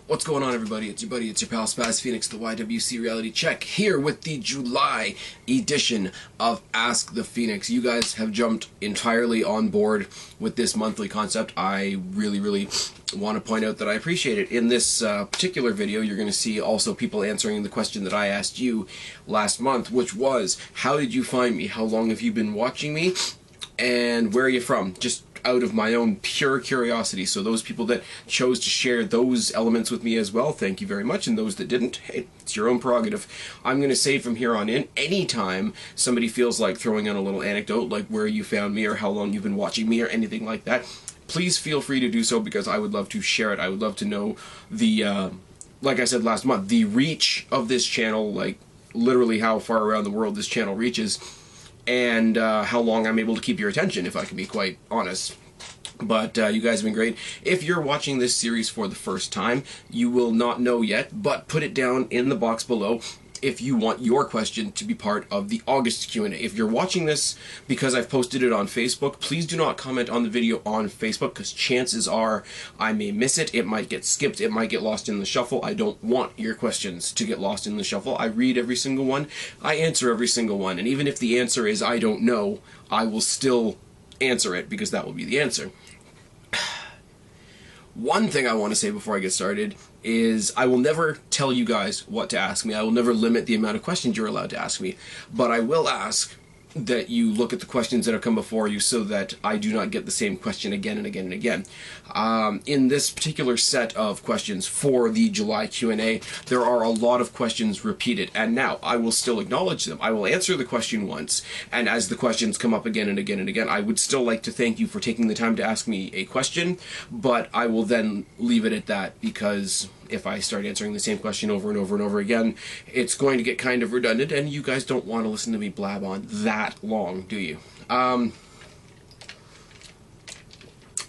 What's going on, everybody? It's your buddy, it's your pal Spaz Phoenix, the YWC Reality Check, here with the July edition of Ask the Phoenix. You guys have jumped entirely on board with this monthly concept. I really want to point out that I appreciate it. In this particular video, you're going to see also people answering the question that I asked you last month, which was, how did you find me? How long have you been watching me? And where are you from? Just out of my own pure curiosity. So those people that chose to share those elements with me as well, thank you very much. And those that didn't, hey, it's your own prerogative. I'm going to say from here on in, anytime somebody feels like throwing in a little anecdote, like where you found me or how long you've been watching me or anything like that, please feel free to do so, because I would love to share it. I would love to know the, like I said last month, the reach of this channel, like literally how far around the world this channel reaches, and how long I'm able to keep your attention, if I can be quite honest. But you guys have been great. If you're watching this series for the first time, you will not know yet, but put it down in the box below if you want your question to be part of the August Q&A. If you're watching this because I've posted it on Facebook, please do not comment on the video on Facebook, because chances are I may miss it, it might get skipped, it might get lost in the shuffle. I don't want your questions to get lost in the shuffle. I read every single one, I answer every single one, and even if the answer is I don't know, I will still answer it, because that will be the answer. One thing I want to say before I get started is I will never tell you guys what to ask me. I will never limit the amount of questions you're allowed to ask me, but I will ask that you look at the questions that have come before you so that I do not get the same question again and again and again. In this particular set of questions for the July Q&A, there are a lot of questions repeated, and now I will still acknowledge them. I will answer the question once, and as the questions come up again and again and again, I would still like to thank you for taking the time to ask me a question, but I will then leave it at that, because if I start answering the same question over and over and over again, it's going to get kind of redundant, and you guys don't want to listen to me blab on that long, do you?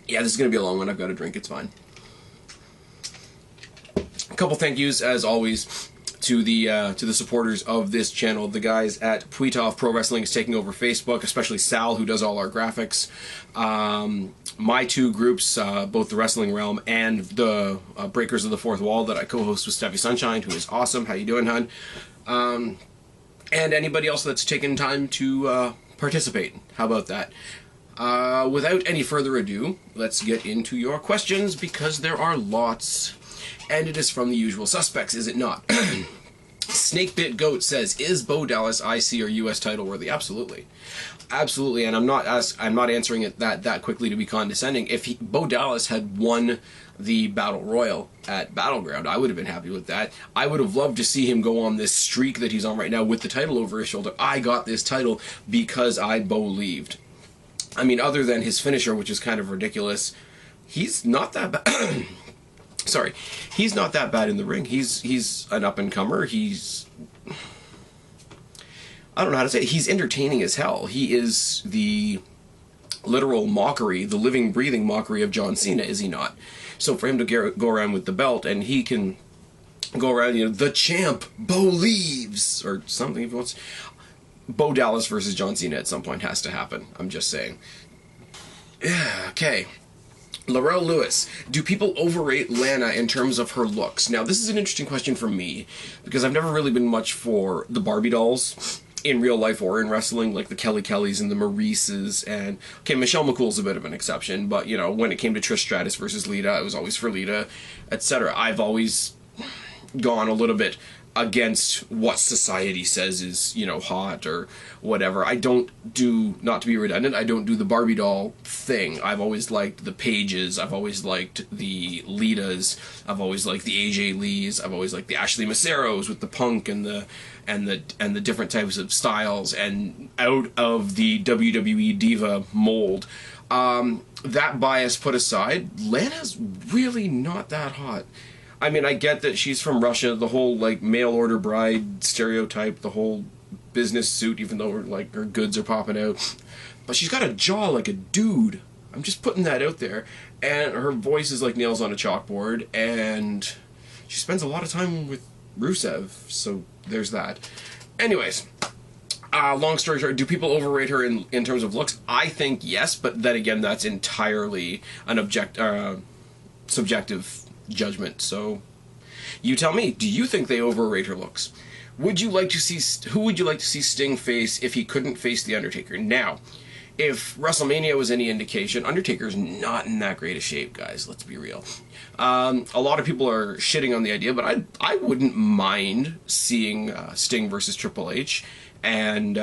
Yeah, this is going to be a long one. I've got a drink, it's fine. A couple thank yous, as always, to the supporters of this channel. The guys at PWITOF Pro Wrestling is taking over Facebook, especially Sal, who does all our graphics. My two groups, both the Wrestling Realm and the Breakers of the Fourth Wall, that I co-host with STEPHIE Sunshine, who is awesome. How you doing, hon? And anybody else that's taken time to participate. How about that? Without any further ado, let's get into your questions, because there are lots, and it is from the usual suspects, is it not? Snakebit Goat says, "Is Bo Dallas IC or US title worthy?" Absolutely, absolutely, and I'm not answering it that quickly to be condescending. If Bo Dallas had won the Battle Royal at Battleground, I would have been happy with that. I would have loved to see him go on this streak that he's on right now with the title over his shoulder. I got this title because I believed. I mean, other than his finisher, which is kind of ridiculous, he's not that bad. Sorry, he's not that bad in the ring. He's an up-and-comer. I don't know how to say it. He's entertaining as hell. He is the literal mockery, the living, breathing mockery of John Cena, is he not? So for him to go around with the belt, and he can go around, you know, the champ believes, or something if he wants. Bo Dallas versus John Cena at some point has to happen. I'm just saying. Yeah, okay. Laurel Lewis, do people overrate Lana in terms of her looks? Now, this is an interesting question for me, because I've never really been much for the Barbie dolls in real life or in wrestling, like the Kelly Kellys and the Maurices, and, okay, Michelle McCool's a bit of an exception, but, you know, when it came to Trish Stratus versus Lita, I was always for Lita, etc. I've always gone a little bit against what society says is, you know, hot or whatever. I don't do, not to be redundant, I don't do the Barbie doll thing. I've always liked the Paiges, I've always liked the Litas, I've always liked the AJ Lees, I've always liked the Ashley Maceros with the punk and the different types of styles, and out of the WWE diva mold. That bias put aside, Lana's really not that hot. I mean, I get that she's from Russia, the whole, like, mail-order bride stereotype, the whole business suit, even though, like, her goods are popping out. But she's got a jaw like a dude. I'm just putting that out there. And her voice is like nails on a chalkboard, and she spends a lot of time with Rusev, so there's that. Anyways, long story short, do people overrate her in terms of looks? I think yes, but then again, that's entirely an subjective judgment, so You tell me, do you think they overrate her looks? Would you like to see, who would you like to see Sting face if he couldn't face The Undertaker? Now, if WrestleMania was any indication, Undertaker's not in that great a shape, guys. Let's be real. A lot of people are shitting on the idea, but I wouldn't mind seeing Sting versus Triple H, and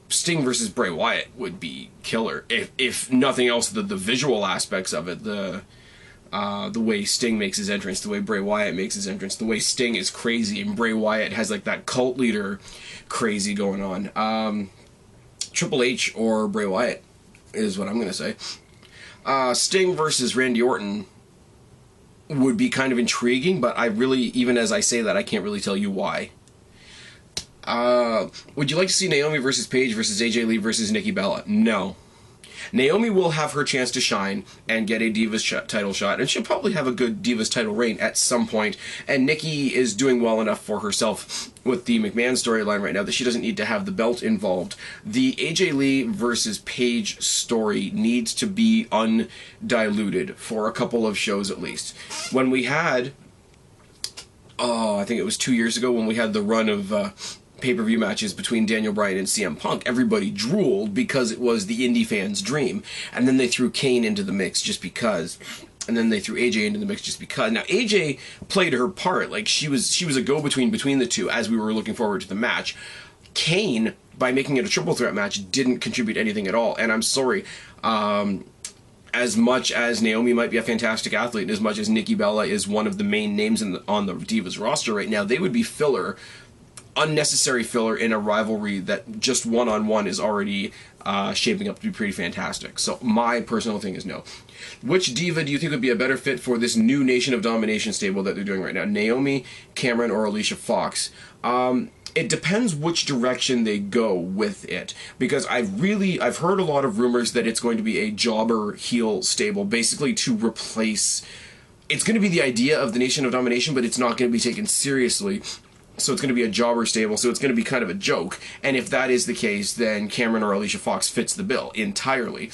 Sting versus Bray Wyatt would be killer. If nothing else, the visual aspects of it, the way Sting makes his entrance, the way Bray Wyatt makes his entrance, the way Sting is crazy and Bray Wyatt has like that cult leader crazy going on. Triple H or Bray Wyatt is what I'm going to say. Sting versus Randy Orton would be kind of intriguing, but I really, even as I say that, I can't really tell you why. Would you like to see Naomi versus Paige versus AJ Lee versus Nikki Bella? No. Naomi will have her chance to shine and get a Divas title shot, and she'll probably have a good Divas title reign at some point, and Nikki is doing well enough for herself with the McMahon storyline right now that she doesn't need to have the belt involved. The AJ Lee versus Paige story needs to be undiluted for a couple of shows at least. When we had, I think it was 2 years ago when we had the run of pay-per-view matches between Daniel Bryan and CM Punk, everybody drooled because it was the indie fans' dream. And then they threw Kane into the mix just because. And then they threw AJ into the mix just because. Now, AJ played her part. Like, she was a go-between between the two as we were looking forward to the match. Kane, by making it a triple threat match, didn't contribute anything at all. And I'm sorry, as much as Naomi might be a fantastic athlete, and as much as Nikki Bella is one of the main names on the Divas roster right now, they would be filler, unnecessary filler in a rivalry that just one-on-one is already shaping up to be pretty fantastic. So my personal thing is no. Which diva do you think would be a better fit for this new Nation of Domination stable that they're doing right now? Naomi, Cameron, or Alicia Fox? It depends which direction they go with it, because I've heard a lot of rumors that it's going to be a jobber heel stable, basically to replace. It's going to be the idea of the Nation of Domination, but it's not going to be taken seriously. So it's going to be a jobber stable, so it's going to be kind of a joke. And if that is the case, then Cameron or Alicia Fox fits the bill entirely.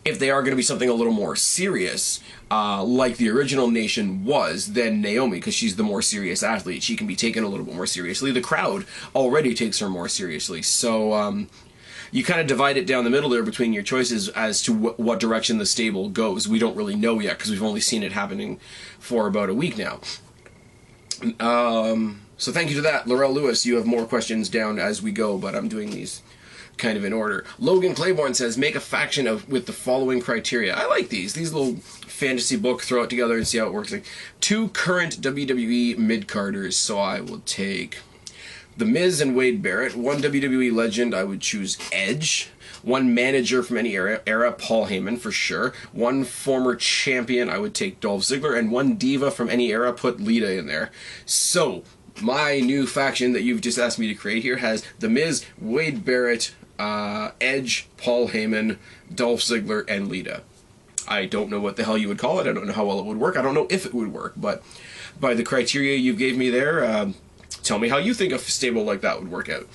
If they are going to be something a little more serious, like the original Nation was, then Naomi, because she's the more serious athlete. She can be taken a little bit more seriously. The crowd already takes her more seriously. So you kind of divide it down the middle there between your choices as to what direction the stable goes. We don't really know yet, because we've only seen it happening for about a week now. So thank you to that. Laurel Lewis, you have more questions down as we go, but I'm doing these kind of in order. Logan Claiborne says, make a faction with the following criteria. I like these little fantasy book, throw it together and see how it works. Like 2 current WWE mid-carders, so I will take The Miz and Wade Barrett. 1 WWE legend, I would choose Edge. 1 manager from any era, Paul Heyman for sure. 1 former champion, I would take Dolph Ziggler. And 1 diva from any era, put Lita in there. So, my new faction that you've just asked me to create here has The Miz, Wade Barrett, Edge, Paul Heyman, Dolph Ziggler, and Lita. I don't know what the hell you would call it. I don't know how well it would work. I don't know if it would work. But by the criteria you gave me there, tell me how you think a stable like that would work out.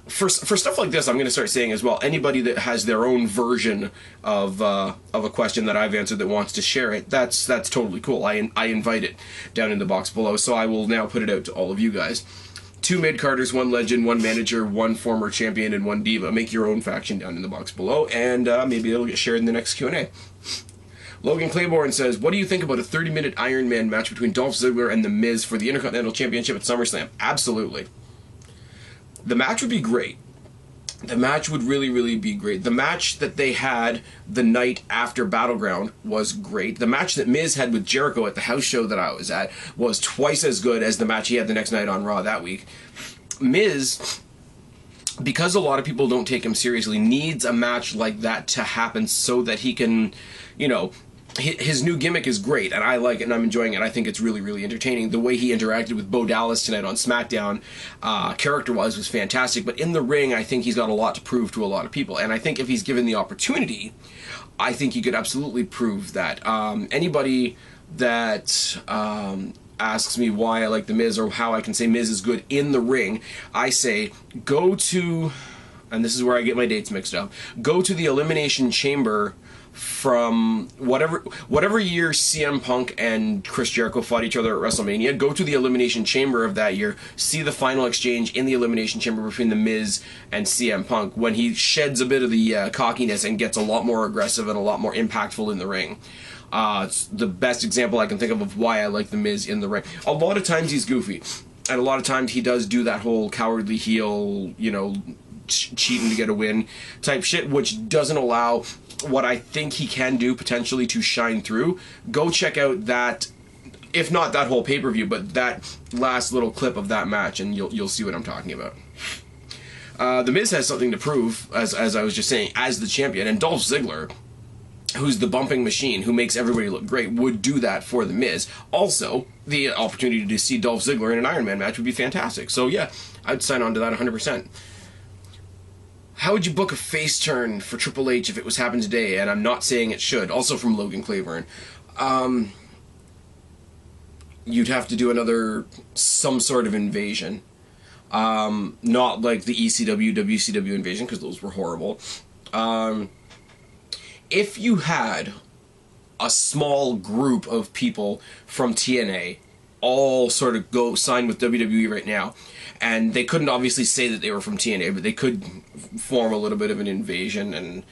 For stuff like this, I'm going to start saying as well, anybody that has their own version of a question that I've answered that wants to share it, that's totally cool. I invite it down in the box below, so I will now put it out to all of you guys. 2 mid-carders, 1 legend, 1 manager, 1 former champion, and 1 diva. Make your own faction down in the box below, and maybe it'll get shared in the next Q&A. Logan Claiborne says, what do you think about a 30-minute Iron Man match between Dolph Ziggler and The Miz for the Intercontinental Championship at SummerSlam? Absolutely. The match would be great. The match would really, really be great. The match that they had the night after Battleground was great. The match that Miz had with Jericho at the house show that I was at was twice as good as the match he had the next night on Raw that week. Miz, because a lot of people don't take him seriously, needs a match like that to happen so that he can, his new gimmick is great, and I like it, and I'm enjoying it. I think it's really, really entertaining. The way he interacted with Bo Dallas tonight on SmackDown, character-wise, was fantastic. But in the ring, I think he's got a lot to prove to a lot of people. And I think if he's given the opportunity, I think he could absolutely prove that. Anybody that asks me why I like The Miz or how I can say Miz is good in the ring, I say go to and this is where I get my dates mixed up, go to the Elimination Chamber from whatever year CM Punk and Chris Jericho fought each other at WrestleMania. Go to the Elimination Chamber of that year, see the final exchange in the Elimination Chamber between The Miz and CM Punk, when he sheds a bit of the cockiness and gets a lot more aggressive and a lot more impactful in the ring. It's the best example I can think of why I like The Miz in the ring. A lot of times he's goofy, and a lot of times he does do that whole cowardly heel, you know, cheating to get a win type shit, which doesn't allow what I think he can do potentially to shine through. Go check out that, if not that whole pay-per-view, but that last little clip of that match, and you'll see what I'm talking about. The Miz has something to prove, as I was just saying, as the champion, and Dolph Ziggler, who's the bumping machine, who makes everybody look great, would do that for The Miz. Also, the opportunity to see Dolph Ziggler in an Iron Man match would be fantastic. So yeah, I'd sign on to that 100%. How would you book a face turn for Triple H if it was happening today? And I'm not saying it should. Also from Logan Claiborne. You'd have to do some sort of invasion. Not like the ECW, WCW invasion, because those were horrible. If you had a small group of people from TNA all sort of go sign with WWE right now, and they couldn't obviously say that they were from TNA, but they could form a little bit of an invasion and,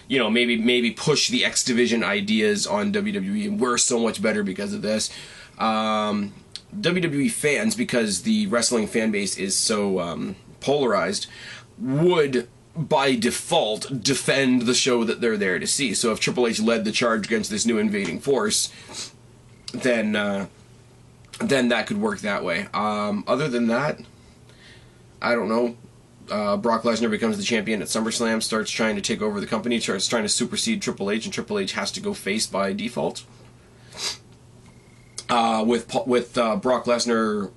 you know, maybe push the X Division ideas on WWE, and we're so much better because of this. WWE fans, because the wrestling fan base is so polarized, would by default defend the show that they're there to see. So if Triple H led the charge against this new invading force, then that could work that way. Other than that, I don't know. Brock Lesnar becomes the champion at SummerSlam, starts trying to take over the company, starts trying to supersede Triple H, and Triple H has to go face by default. With Brock Lesnar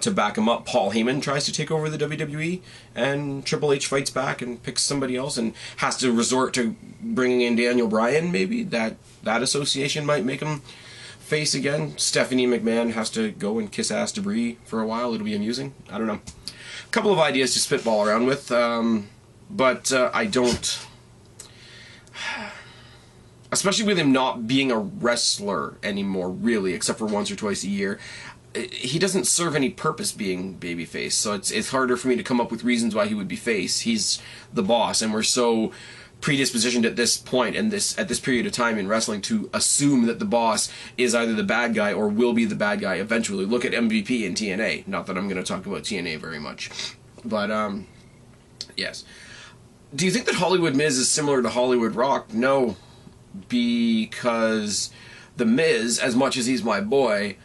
to back him up, Paul Heyman tries to take over the WWE, and Triple H fights back and picks somebody else and has to resort to bringing in Daniel Bryan. Maybe that association might make him face again. Stephanie McMahon has to go and kiss ass to Brie for a while. It'll be amusing. I don't know. A couple of ideas to spitball around with, but I don't... Especially with him not being a wrestler anymore, really, except for once or twice a year. He doesn't serve any purpose being babyface, so it's harder for me to come up with reasons why he would be face. He's the boss, and we're so predispositioned at this point and at this period of time in wrestling to assume that the boss is either the bad guy or will be the bad guy eventually. Look at MVP and TNA. Not that I'm going to talk about TNA very much, but yes. Do you think that Hollywood Miz is similar to Hollywood Rock? No, because the Miz, as much as he's my boy,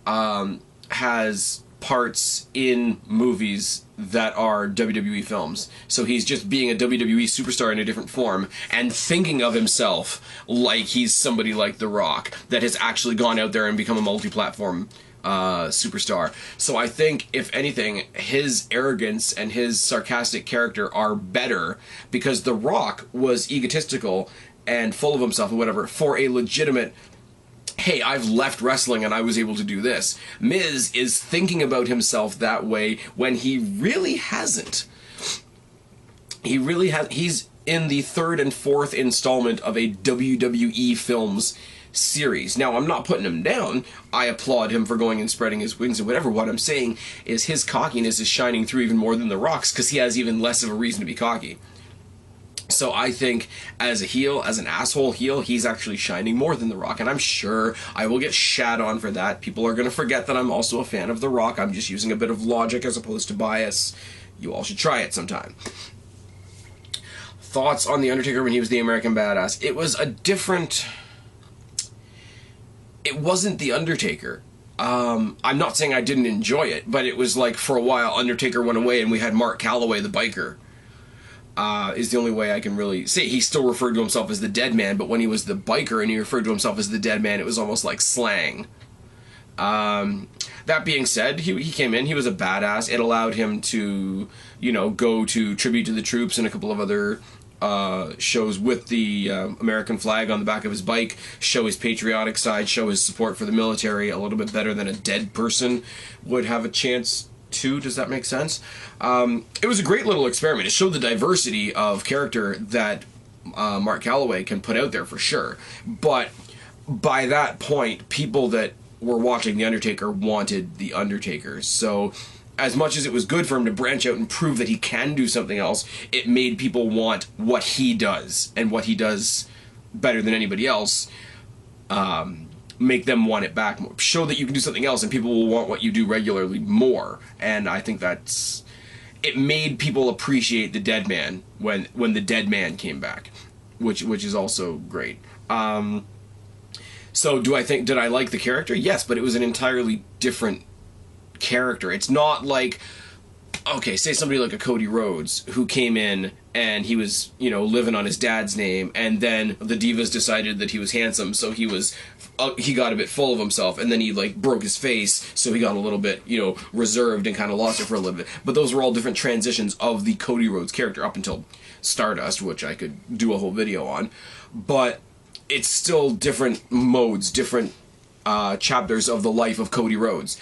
has parts in movies that are WWE films. So he's just being a WWE superstar in a different form and thinking of himself like he's somebody like The Rock that has actually gone out there and become a multi-platform superstar. So I think, if anything, his arrogance and his sarcastic character are better because The Rock was egotistical and full of himself and whatever for a legitimate, hey, I've left wrestling and I was able to do this. Miz is thinking about himself that way when he really hasn't. He's in the third and fourth installment of a WWE Films series. Now, I'm not putting him down. I applaud him for going and spreading his wings and whatever. What I'm saying is his cockiness is shining through even more than The Rock's because he has even less of a reason to be cocky. So I think, as a heel, as an asshole heel, he's actually shining more than The Rock, and I'm sure I will get shat on for that. People are going to forget that I'm also a fan of The Rock. I'm just using a bit of logic as opposed to bias. You all should try it sometime. Thoughts on The Undertaker when he was the American Badass? It was a different... It wasn't The Undertaker. I'm not saying I didn't enjoy it, but it was like, for a while, Undertaker went away and we had Mark Calloway, the biker. Is the only way I can really say. He still referred to himself as the Dead Man, but when he was the biker and he referred to himself as the Dead Man, it was almost like slang. That being said, he came in, he was a badass. It allowed him to, you know, go to Tribute to the Troops and a couple of other shows with the American flag on the back of his bike, show his patriotic side, show his support for the military a little bit better than a dead person would have a chance 2. Does that make sense? It was a great little experiment. It showed the diversity of character that Mark Calloway can put out there for sure. But by that point, people that were watching The Undertaker wanted The Undertaker. So as much as it was good for him to branch out and prove that he can do something else, it made people want what he does, and what he does better than anybody else. Make them want it back more. Show that you can do something else, and people will want what you do regularly more. And I think it made people appreciate the Dead Man when the Dead Man came back, which is also great. So did I like the character? Yes, but it was an entirely different character. It's not like, okay, say somebody like a Cody Rhodes who came in and he was, living on his dad's name, and then the Divas decided that he was handsome, so he got a bit full of himself, and then he broke his face, so he got a little bit, reserved and kind of lost it for a little bit. But those were all different transitions of the Cody Rhodes character up until Stardust, which I could do a whole video on. But it's still different modes, different chapters of the life of Cody Rhodes.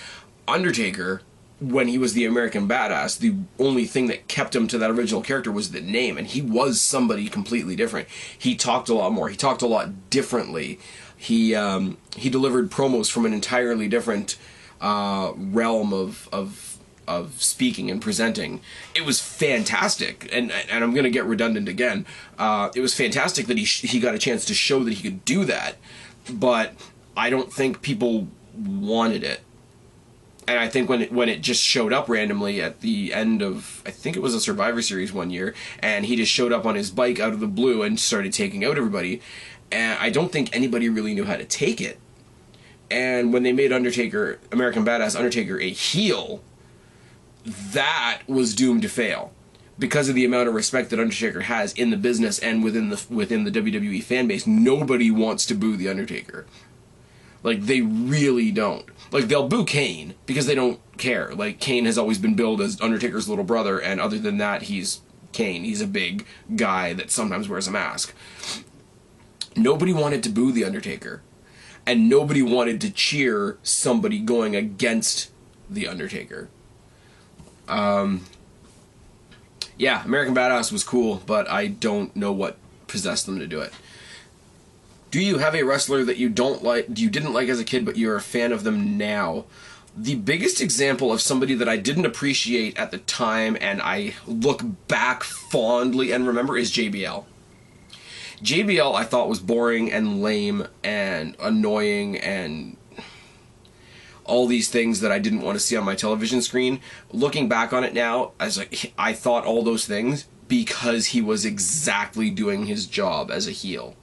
Undertaker, when he was the American Badass, the only thing that kept him to that original character was the name, and he was somebody completely different. He talked a lot more. He talked a lot differently. He delivered promos from an entirely different realm of speaking and presenting. It was fantastic, and I'm going to get redundant again. It was fantastic that he got a chance to show that he could do that, but I don't think people wanted it. And I think when it just showed up randomly at the end of, I think it was a Survivor Series one year, and he just showed up on his bike out of the blue and started taking out everybody, and I don't think anybody really knew how to take it. And when they made Undertaker, American Badass Undertaker, a heel, that was doomed to fail because of the amount of respect that Undertaker has in the business and within the WWE fan base. Nobody wants to boo the Undertaker. They really don't. They'll boo Kane because they don't care. Kane has always been billed as Undertaker's little brother, and other than that, he's Kane. He's a big guy that sometimes wears a mask. Nobody wanted to boo the Undertaker, and nobody wanted to cheer somebody going against the Undertaker. Yeah, American Badass was cool, but I don't know what possessed them to do it. Do you have a wrestler that you didn't like as a kid, but you're a fan of them now? The biggest example of somebody that I didn't appreciate at the time, and I look back fondly and remember, is JBL. JBL I thought was boring and lame and annoying and all these things that I didn't want to see on my television screen. Looking back on it now, I thought all those things because he was exactly doing his job as a heel.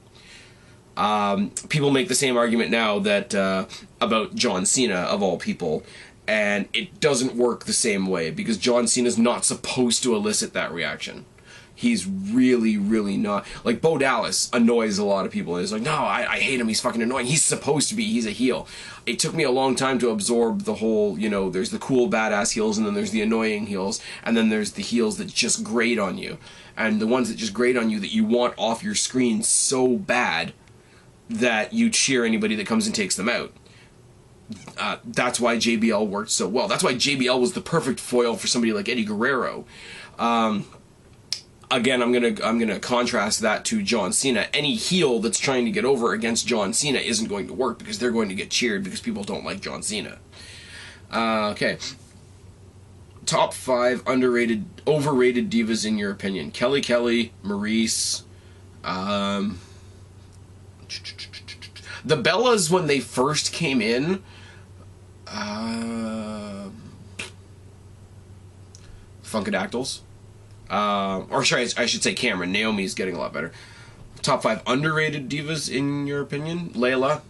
People make the same argument now that about John Cena, of all people, and it doesn't work the same way because John Cena's not supposed to elicit that reaction. He's really, really not. Bo Dallas annoys a lot of people. It's no, I hate him, he's fucking annoying. He's supposed to be, he's a heel. It took me a long time to absorb the whole, there's the cool badass heels, and then there's the annoying heels, and then there's the heels that just grate on you. And the ones that just grate on you that you want off your screen so bad that you cheer anybody that comes and takes them out. That's why JBL worked so well. That's why JBL was the perfect foil for somebody like Eddie Guerrero. Again, I'm gonna contrast that to John Cena. Any heel that's trying to get over against John Cena isn't going to work because they're going to get cheered because people don't like John Cena. Okay. Top 5 overrated divas in your opinion. Kelly, Maurice, the Bellas when they first came in, Funkadactyls, or sorry, I should say Cameron. Naomi's getting a lot better. Top 5 underrated divas in your opinion. Layla,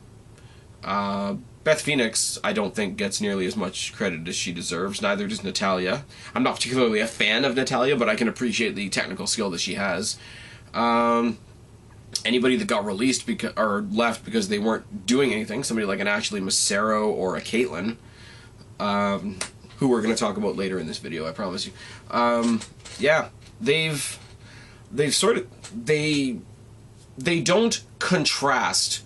Beth Phoenix, I don't think gets nearly as much credit as she deserves. Neither does Natalya. I'm not particularly a fan of Natalya, but I can appreciate the technical skill that she has. Anybody that got released or left because they weren't doing anything, somebody like an Ashley Massaro or a Caitlyn, who we're going to talk about later in this video, I promise you. Yeah, they don't contrast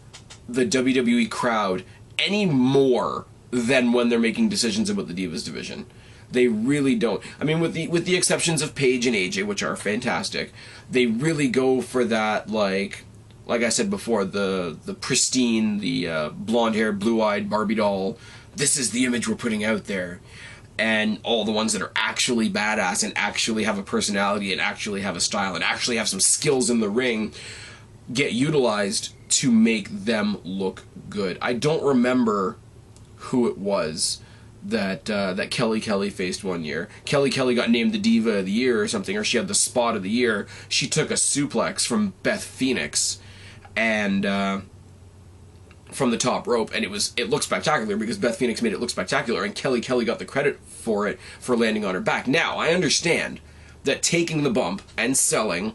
the WWE crowd any more than when they're making decisions about the Divas division. They really don't. I mean, with the exceptions of Paige and AJ, which are fantastic, they really go for that, like I said before, the pristine, the blonde-haired, blue-eyed Barbie doll. This is the image we're putting out there. And all the ones that are actually badass and actually have a personality and actually have a style and actually have some skills in the ring get utilized to make them look good. I don't remember who it was that Kelly faced one year. Kelly got named the Diva of the Year or something, or she had the Spot of the Year. She took a suplex from Beth Phoenix and from the top rope, and it looked spectacular because Beth Phoenix made it look spectacular, and Kelly got the credit for it for landing on her back. Now, I understand that taking the bump and selling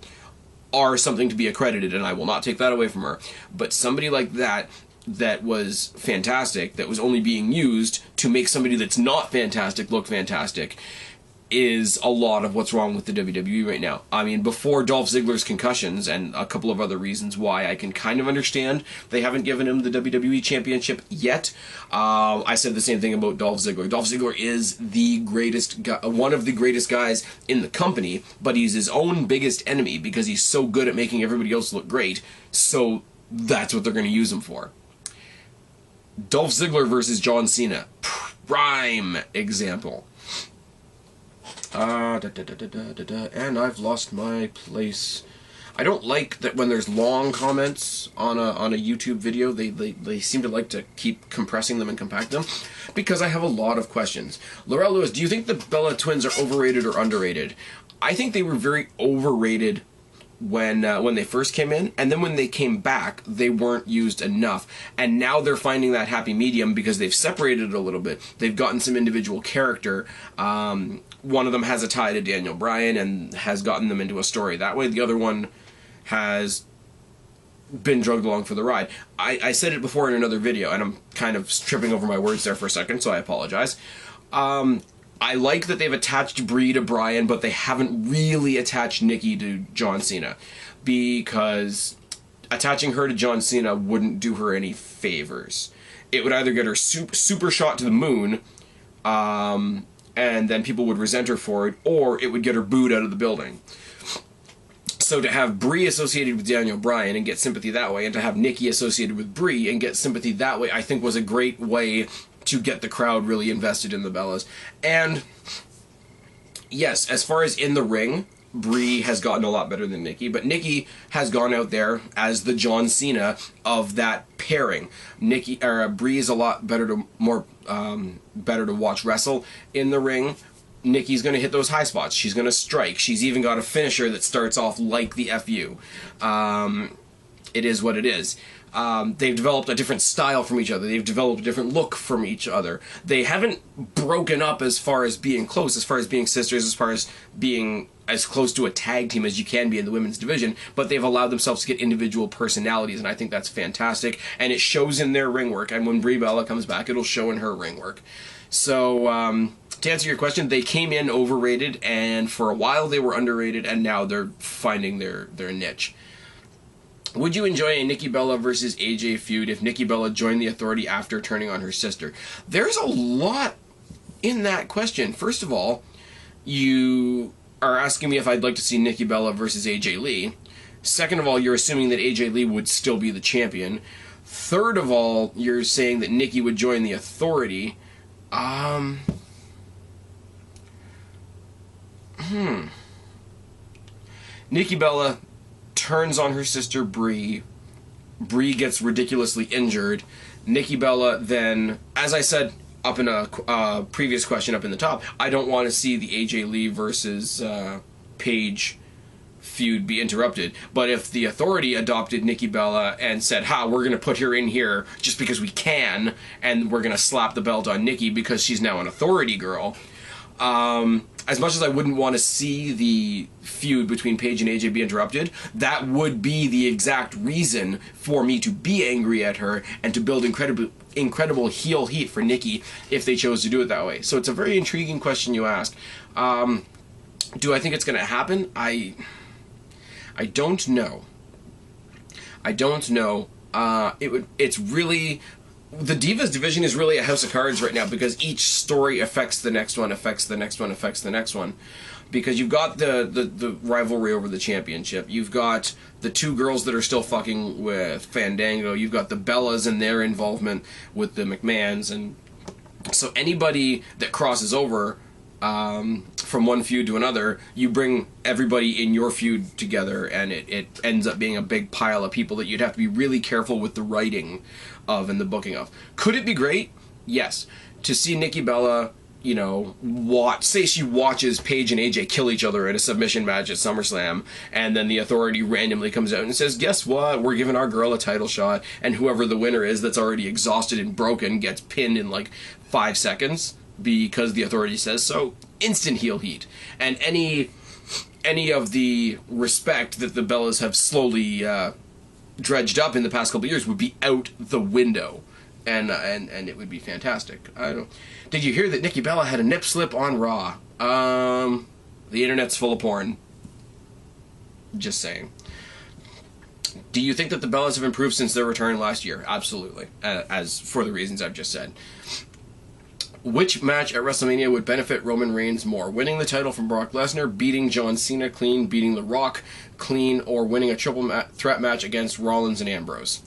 are something to be accredited, and I will not take that away from her. But somebody like that was fantastic, that was only being used to make somebody that's not fantastic look fantastic, is a lot of what's wrong with the WWE right now. I mean, before Dolph Ziggler's concussions and a couple of other reasons why I can kind of understand they haven't given him the WWE Championship yet. I said the same thing about Dolph Ziggler. Dolph Ziggler is the greatest guy, one of the greatest guys in the company, but he's his own biggest enemy because he's so good at making everybody else look great, so that's what they're going to use him for. Dolph Ziggler versus John Cena. Prime example. And I've lost my place. I don't like that when there's long comments on a YouTube video. They seem to like to keep compressing them and compact them because I have a lot of questions. Laurel Lewis, do you think the Bella twins are overrated or underrated? I think they were very overrated when they first came in, and then when they came back, they weren't used enough. And now they're finding that happy medium because they've separated it a little bit. They've gotten some individual character. One of them has a tie to Daniel Bryan and has gotten them into a story that way. The other one has been drugged along for the ride. I said it before in another video, and I'm kind of tripping over my words there for a second, so I apologize. I like that they've attached Brie to Bryan, but they haven't really attached Nikki to John Cena, because attaching her to John Cena wouldn't do her any favors. It would either get her super shot to the moon, and then people would resent her for it, or it would get her booed out of the building. So to have Brie associated with Daniel Bryan and get sympathy that way, and to have Nikki associated with Brie and get sympathy that way, I think was a great way to get the crowd really invested in the Bellas. And yes, as far as in the ring, Brie has gotten a lot better than Nikki, but Nikki has gone out there as the John Cena of that pairing. Brie is a lot better to watch wrestle in the ring. Nikki's going to hit those high spots. She's going to strike. She's even got a finisher that starts off like the FU. It is what it is. They've developed a different style from each other. They've developed a different look from each other. They haven't broken up as far as being close, as far as being sisters, as far as being as close to a tag team as you can be in the women's division, but they've allowed themselves to get individual personalities, and I think that's fantastic, and it shows in their ring work, and when Brie Bella comes back, it'll show in her ring work. So, to answer your question, they came in overrated, and for a while they were underrated, and now they're finding their niche. Would you enjoy a Nikki Bella versus AJ feud if Nikki Bella joined the Authority after turning on her sister? There's a lot in that question. First of all, you are asking me if I'd like to see Nikki Bella versus AJ Lee. Second of all, you're assuming that AJ Lee would still be the champion. Third of all, you're saying that Nikki would join the Authority. Nikki Bella turns on her sister Brie. Brie gets ridiculously injured. Nikki Bella then, as I said up in a previous question up in the top, I don't want to see the AJ Lee versus Paige feud be interrupted. But if the Authority adopted Nikki Bella and said, we're going to put her in here just because we can, and we're going to slap the belt on Nikki because she's now an Authority girl, as much as I wouldn't want to see the feud between Paige and AJ be interrupted, that would be the exact reason for me to be angry at her and to build incredible heel heat for Nikki if they chose to do it that way. So it's a very intriguing question you ask. Do I think it's going to happen? I don't know. I don't know. It's really the Divas division is really a house of cards right now, because each story affects the next one, affects the next one, affects the next one. Because you've got the rivalry over the championship. You've got the two girls that are still fucking with Fandango. You've got the Bellas and their involvement with the McMahons. And so anybody that crosses over from one feud to another, you bring everybody in your feud together, and it ends up being a big pile of people that you'd have to be really careful with the writing of and the booking of. Could it be great? Yes. To see Nikki Bella, you know, say she watches Paige and AJ kill each other in a submission match at SummerSlam, and then the Authority randomly comes out and says, guess what, we're giving our girl a title shot, and whoever the winner is that's already exhausted and broken gets pinned in like 5 seconds because the Authority says so. Instant heel heat. And any of the respect that the Bellas have slowly dredged up in the past couple of years would be out the window. And it would be fantastic. Did you hear that Nikki Bella had a nip slip on Raw? The internet's full of porn. Just saying. Do you think that the Bellas have improved since their return last year? Absolutely. As for the reasons I've just said. Which match at WrestleMania would benefit Roman Reigns more? Winning the title from Brock Lesnar, beating John Cena clean, beating The Rock clean, or winning a triple threat match against Rollins and Ambrose?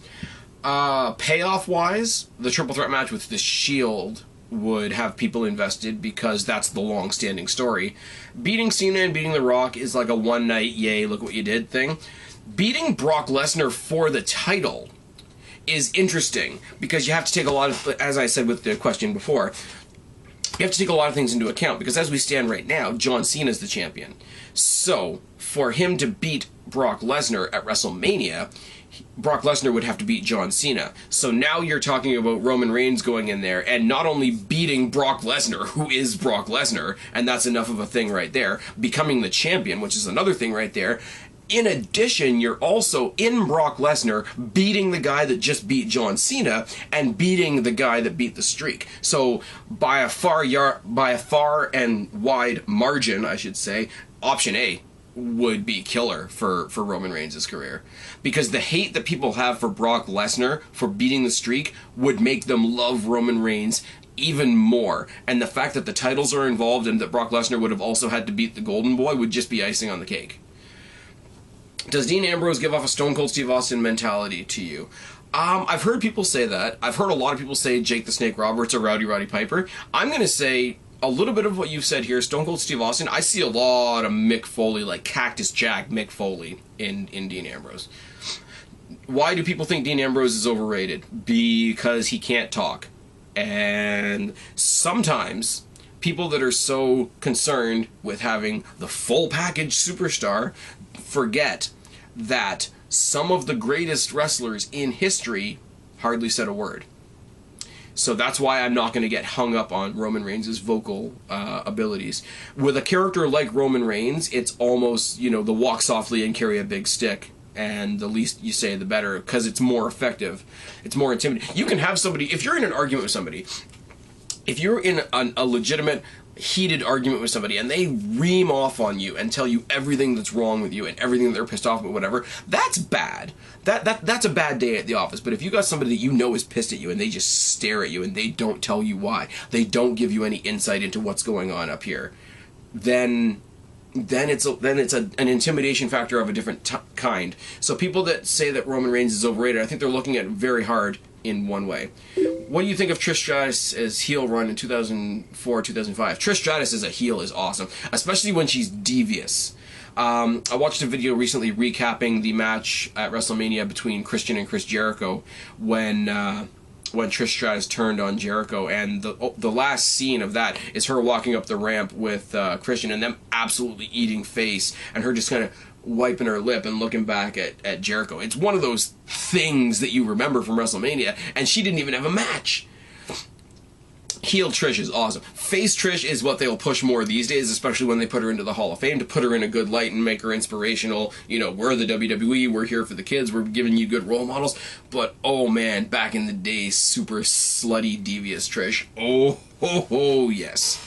Payoff-wise, the triple threat match with The Shield would have people invested because that's the long-standing story. Beating Cena and beating The Rock is like a one-night, yay, look what you did thing. Beating Brock Lesnar for the title is interesting because you have to take a lot of, as I said with the question before, you have to take a lot of things into account, because as we stand right now, John Cena's the champion. So, for him to beat Brock Lesnar at WrestleMania, Brock Lesnar would have to beat John Cena. So now you're talking about Roman Reigns going in there and not only beating Brock Lesnar, who is Brock Lesnar, and that's enough of a thing right there, becoming the champion, which is another thing right there. In addition, you're also in Brock Lesnar beating the guy that just beat John Cena and beating the guy that beat the Streak. So by a far and wide margin, I should say, option A would be killer for Roman Reigns' career. Because the hate that people have for Brock Lesnar for beating the Streak would make them love Roman Reigns even more. And the fact that the titles are involved and that Brock Lesnar would have also had to beat the Golden Boy would just be icing on the cake. Does Dean Ambrose give off a Stone Cold Steve Austin mentality to you? I've heard people say that. I've heard a lot of people say Jake the Snake Roberts or Roddy Piper. I'm going to say a little bit of what you've said here. Stone Cold Steve Austin, I see a lot of Mick Foley, like Cactus Jack Mick Foley in Dean Ambrose. Why do people think Dean Ambrose is overrated? Because he can't talk. And sometimes people that are so concerned with having the full package superstar forget that some of the greatest wrestlers in history hardly said a word. So that's why I'm not going to get hung up on Roman Reigns' vocal abilities. With a character like Roman Reigns, it's almost, you know, the walk softly and carry a big stick. And the least you say, the better, because it's more effective. It's more intimidating. You can have somebody, if you're in an argument with somebody, if you're in a legitimate heated argument with somebody and they ream off on you and tell you everything that's wrong with you and everything that they're pissed off about, whatever, that's bad. That's a bad day at the office. But if you got somebody that you know is pissed at you and they just stare at you and they don't tell you why, they don't give you any insight into what's going on up here, then it's an intimidation factor of a different kind. So people that say that Roman Reigns is overrated, I think they're looking at it very hard in one way. What do you think of Trish Stratus' heel run in 2004, 2005? Trish Stratus as a heel is awesome, especially when she's devious. I watched a video recently recapping the match at WrestleMania between Christian and Chris Jericho when Trish Stratus turned on Jericho, and the last scene of that is her walking up the ramp with Christian and them absolutely eating face, and her just kind of wiping her lip and looking back at Jericho. It's one of those things that you remember from WrestleMania, and she didn't even have a match. Heel Trish is awesome. Face Trish is what they'll push more these days, especially when they put her into the Hall of Fame, to put her in a good light and make her inspirational. You know, we're the WWE, we're here for the kids, we're giving you good role models. But, oh man, back in the day, super slutty, devious Trish. Oh, yes.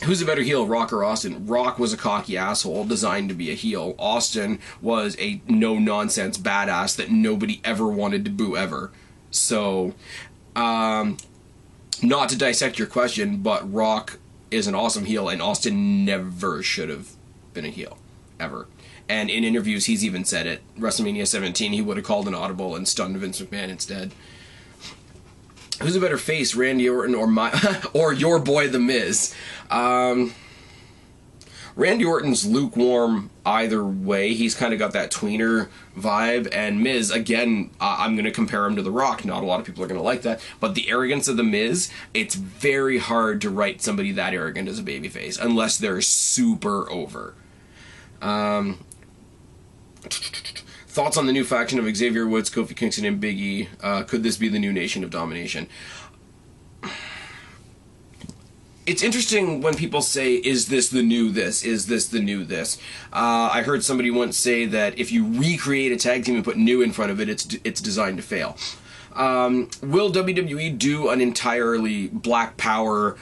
Who's a better heel, Rock or Austin? Rock was a cocky asshole designed to be a heel. Austin was a no-nonsense badass that nobody ever wanted to boo ever. So, not to dissect your question, but Rock is an awesome heel, and Austin never should have been a heel. Ever. And in interviews, he's even said it. WrestleMania 17, he would have called an audible and stunned Vince McMahon instead. Who's a better face, Randy Orton or your boy The Miz? Randy Orton's lukewarm either way. He's kind of got that tweener vibe. And Miz, again, I'm going to compare him to The Rock. Not a lot of people are going to like that. But the arrogance of The Miz, it's very hard to write somebody that arrogant as a babyface unless they're super over. Thoughts on the new faction of Xavier Woods, Kofi Kingston, and Big E? Could this be the new Nation of Domination? It's interesting when people say, is this the new this? Is this the new this? I heard somebody once say that if you recreate a tag team and put new in front of it, it's designed to fail. Will WWE do an entirely Black Power,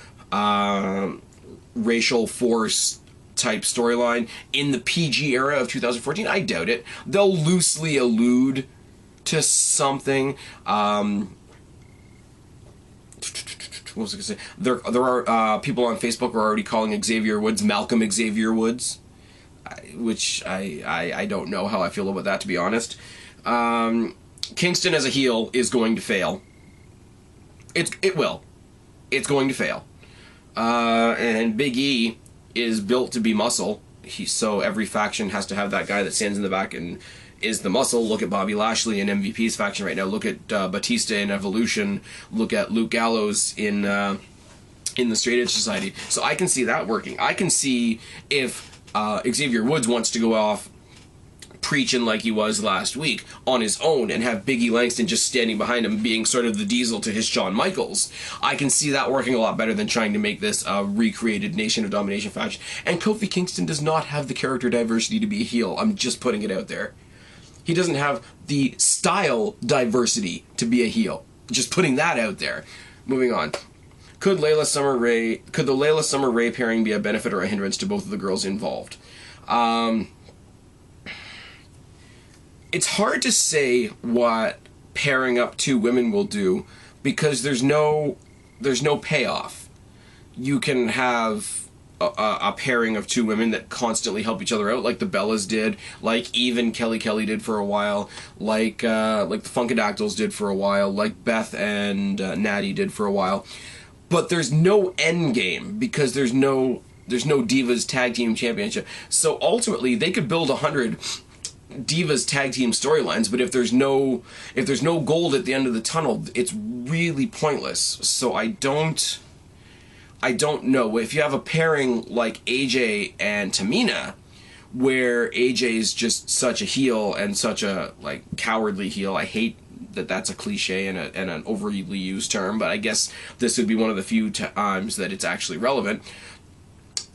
racial force type storyline in the PG era of 2014? I doubt it. They'll loosely allude to something. What was I going to say? There are people on Facebook who are already calling Xavier Woods Malcolm Xavier Woods, which I don't know how I feel about that, to be honest. Kingston as a heel is going to fail. It will. It's going to fail. And Big E is built to be muscle. So every faction has to have that guy that stands in the back and is the muscle. Look at Bobby Lashley in MVP's faction right now. Look at Batista in Evolution. Look at Luke Gallows in the Straight Edge Society. So I can see that working. I can see if Xavier Woods wants to go off preaching like he was last week on his own and have Biggie Langston just standing behind him being sort of the Diesel to his Shawn Michaels. I can see that working a lot better than trying to make this a recreated Nation of Domination faction. And Kofi Kingston does not have the character diversity to be a heel. I'm just putting it out there. He doesn't have the style diversity to be a heel. Just putting that out there. Moving on. Could the Layla Summer Rae pairing be a benefit or a hindrance to both of the girls involved? It's hard to say what pairing up two women will do because there's no payoff. You can have a pairing of two women that constantly help each other out, like the Bellas did, like even Kelly did for a while, like the Funkadactyls did for a while, like Beth and Natty did for a while. But there's no end game because there's no Divas Tag Team Championship. So ultimately, they could build 100 Divas tag team storylines, but if there's no gold at the end of the tunnel, it's really pointless. So I don't know. If you have a pairing like AJ and Tamina, where AJ is just such a heel and such a cowardly heel. I hate that that's a cliche and an overly used term, but I guess this would be one of the few times that it's actually relevant.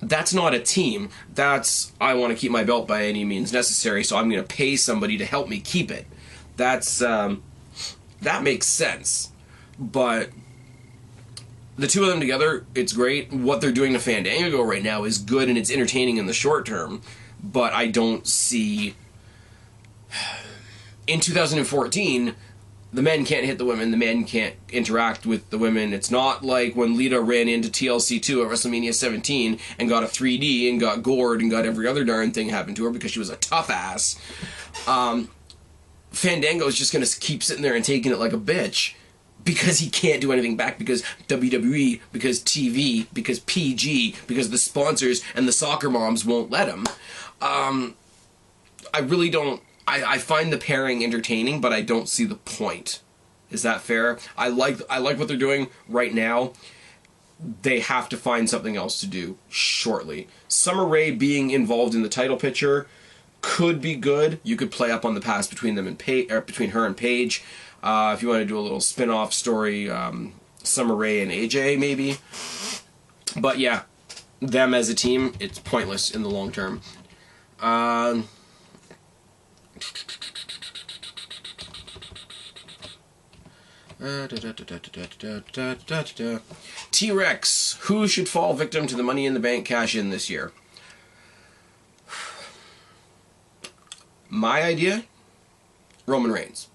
That's not a team. That's, I want to keep my belt by any means necessary, so I'm going to pay somebody to help me keep it. That's, that makes sense. But the two of them together, it's great. What they're doing to Fandango right now is good and it's entertaining in the short term, but I don't see... In 2014... the men can't hit the women, the men can't interact with the women. It's not like when Lita ran into TLC2 at WrestleMania 17 and got a 3D and got gored and got every other darn thing happen to her because she was a tough ass. Fandango is just going to keep sitting there and taking it like a bitch because he can't do anything back because WWE, because TV, because PG, because the sponsors and the soccer moms won't let him. I really don't... I find the pairing entertaining, but I don't see the point. Is that fair? I like what they're doing right now. They have to find something else to do shortly. Summer Rae being involved in the title picture could be good. You could play up on the past between them and between her and Paige. If you want to do a little spin-off story, Summer Rae and AJ maybe. But yeah, them as a team, it's pointless in the long term. T-Rex, who should fall victim to the Money in the Bank cash-in this year? My idea? Roman Reigns.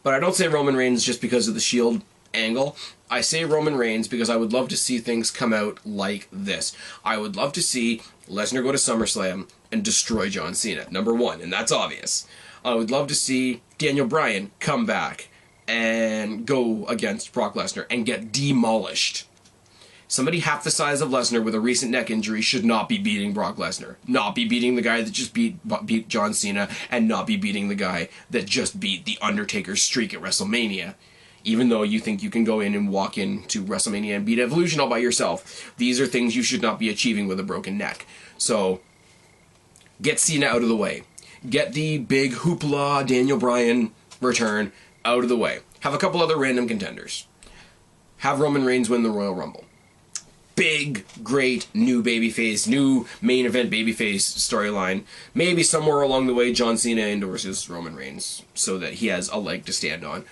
But I don't say Roman Reigns just because of the Shield angle. I say Roman Reigns because I would love to see things come out like this. I would love to see Lesnar go to SummerSlam and destroy John Cena, number one, and that's obvious. I would love to see Daniel Bryan come back and go against Brock Lesnar and get demolished. Somebody half the size of Lesnar with a recent neck injury should not be beating Brock Lesnar. Not be beating the guy that just beat John Cena, and not be beating the guy that just beat The Undertaker's streak at WrestleMania. Even though you think you can go in and walk into WrestleMania and beat Evolution all by yourself. These are things you should not be achieving with a broken neck. So, get Cena out of the way. Get the big hoopla Daniel Bryan return out of the way. Have a couple other random contenders. Have Roman Reigns win the Royal Rumble. Big, great, new babyface, new main event babyface storyline. Maybe somewhere along the way John Cena endorses Roman Reigns so that he has a leg to stand on.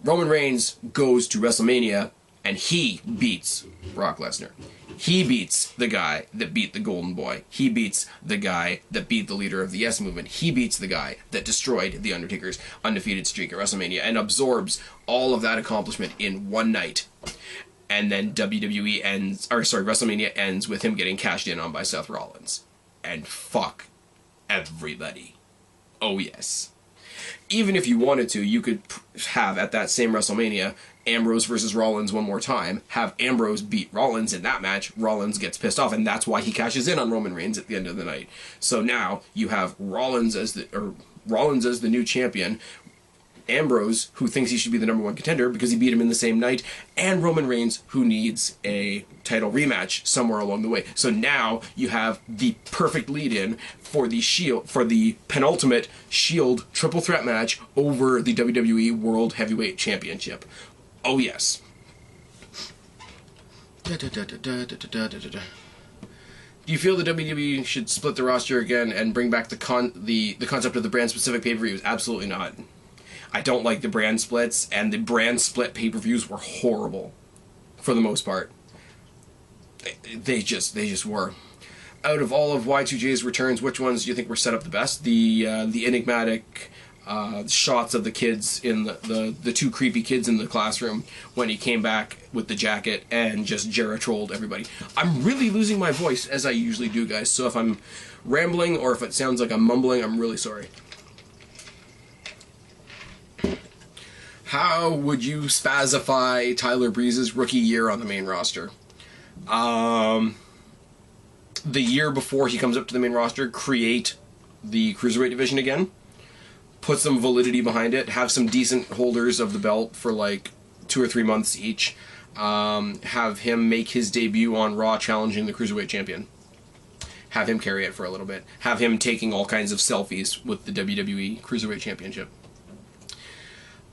Roman Reigns goes to WrestleMania and he beats Brock Lesnar. He beats the guy that beat the Golden Boy. He beats the guy that beat the leader of the Yes Movement. He beats the guy that destroyed The Undertaker's undefeated streak at WrestleMania and absorbs all of that accomplishment in one night. And then WrestleMania ends with him getting cashed in on by Seth Rollins. And fuck everybody. Oh yes. Even if you wanted to, you could have, at that same WrestleMania, Ambrose versus Rollins one more time, have Ambrose beat Rollins in that match, Rollins gets pissed off, and that's why he cashes in on Roman Reigns at the end of the night. So now, you have Rollins as the new champion, Ambrose, who thinks he should be the number one contender because he beat him in the same night, and Roman Reigns, who needs a title rematch somewhere along the way. So now you have the perfect lead-in for the Shield, for the penultimate Shield triple threat match over the WWE World Heavyweight Championship. Oh yes. Do you feel the WWE should split the roster again and bring back the concept of the brand-specific pay-per-views? Absolutely not. I don't like the brand splits, and the brand split pay-per-views were horrible, for the most part. They just were. Out of all of Y2J's returns, which ones do you think were set up the best? The enigmatic shots of the kids in the two creepy kids in the classroom when he came back with the jacket and just Jarrah trolled everybody. I'm really losing my voice, as I usually do, guys, so if I'm rambling or if it sounds like I'm mumbling, I'm really sorry. How would you spazify Tyler Breeze's rookie year on the main roster? The year before he comes up to the main roster, create the Cruiserweight division again. Put some validity behind it. Have some decent holders of the belt for like 2 or 3 months each. Have him make his debut on Raw challenging the Cruiserweight champion. Have him carry it for a little bit. Have him taking all kinds of selfies with the WWE Cruiserweight Championship.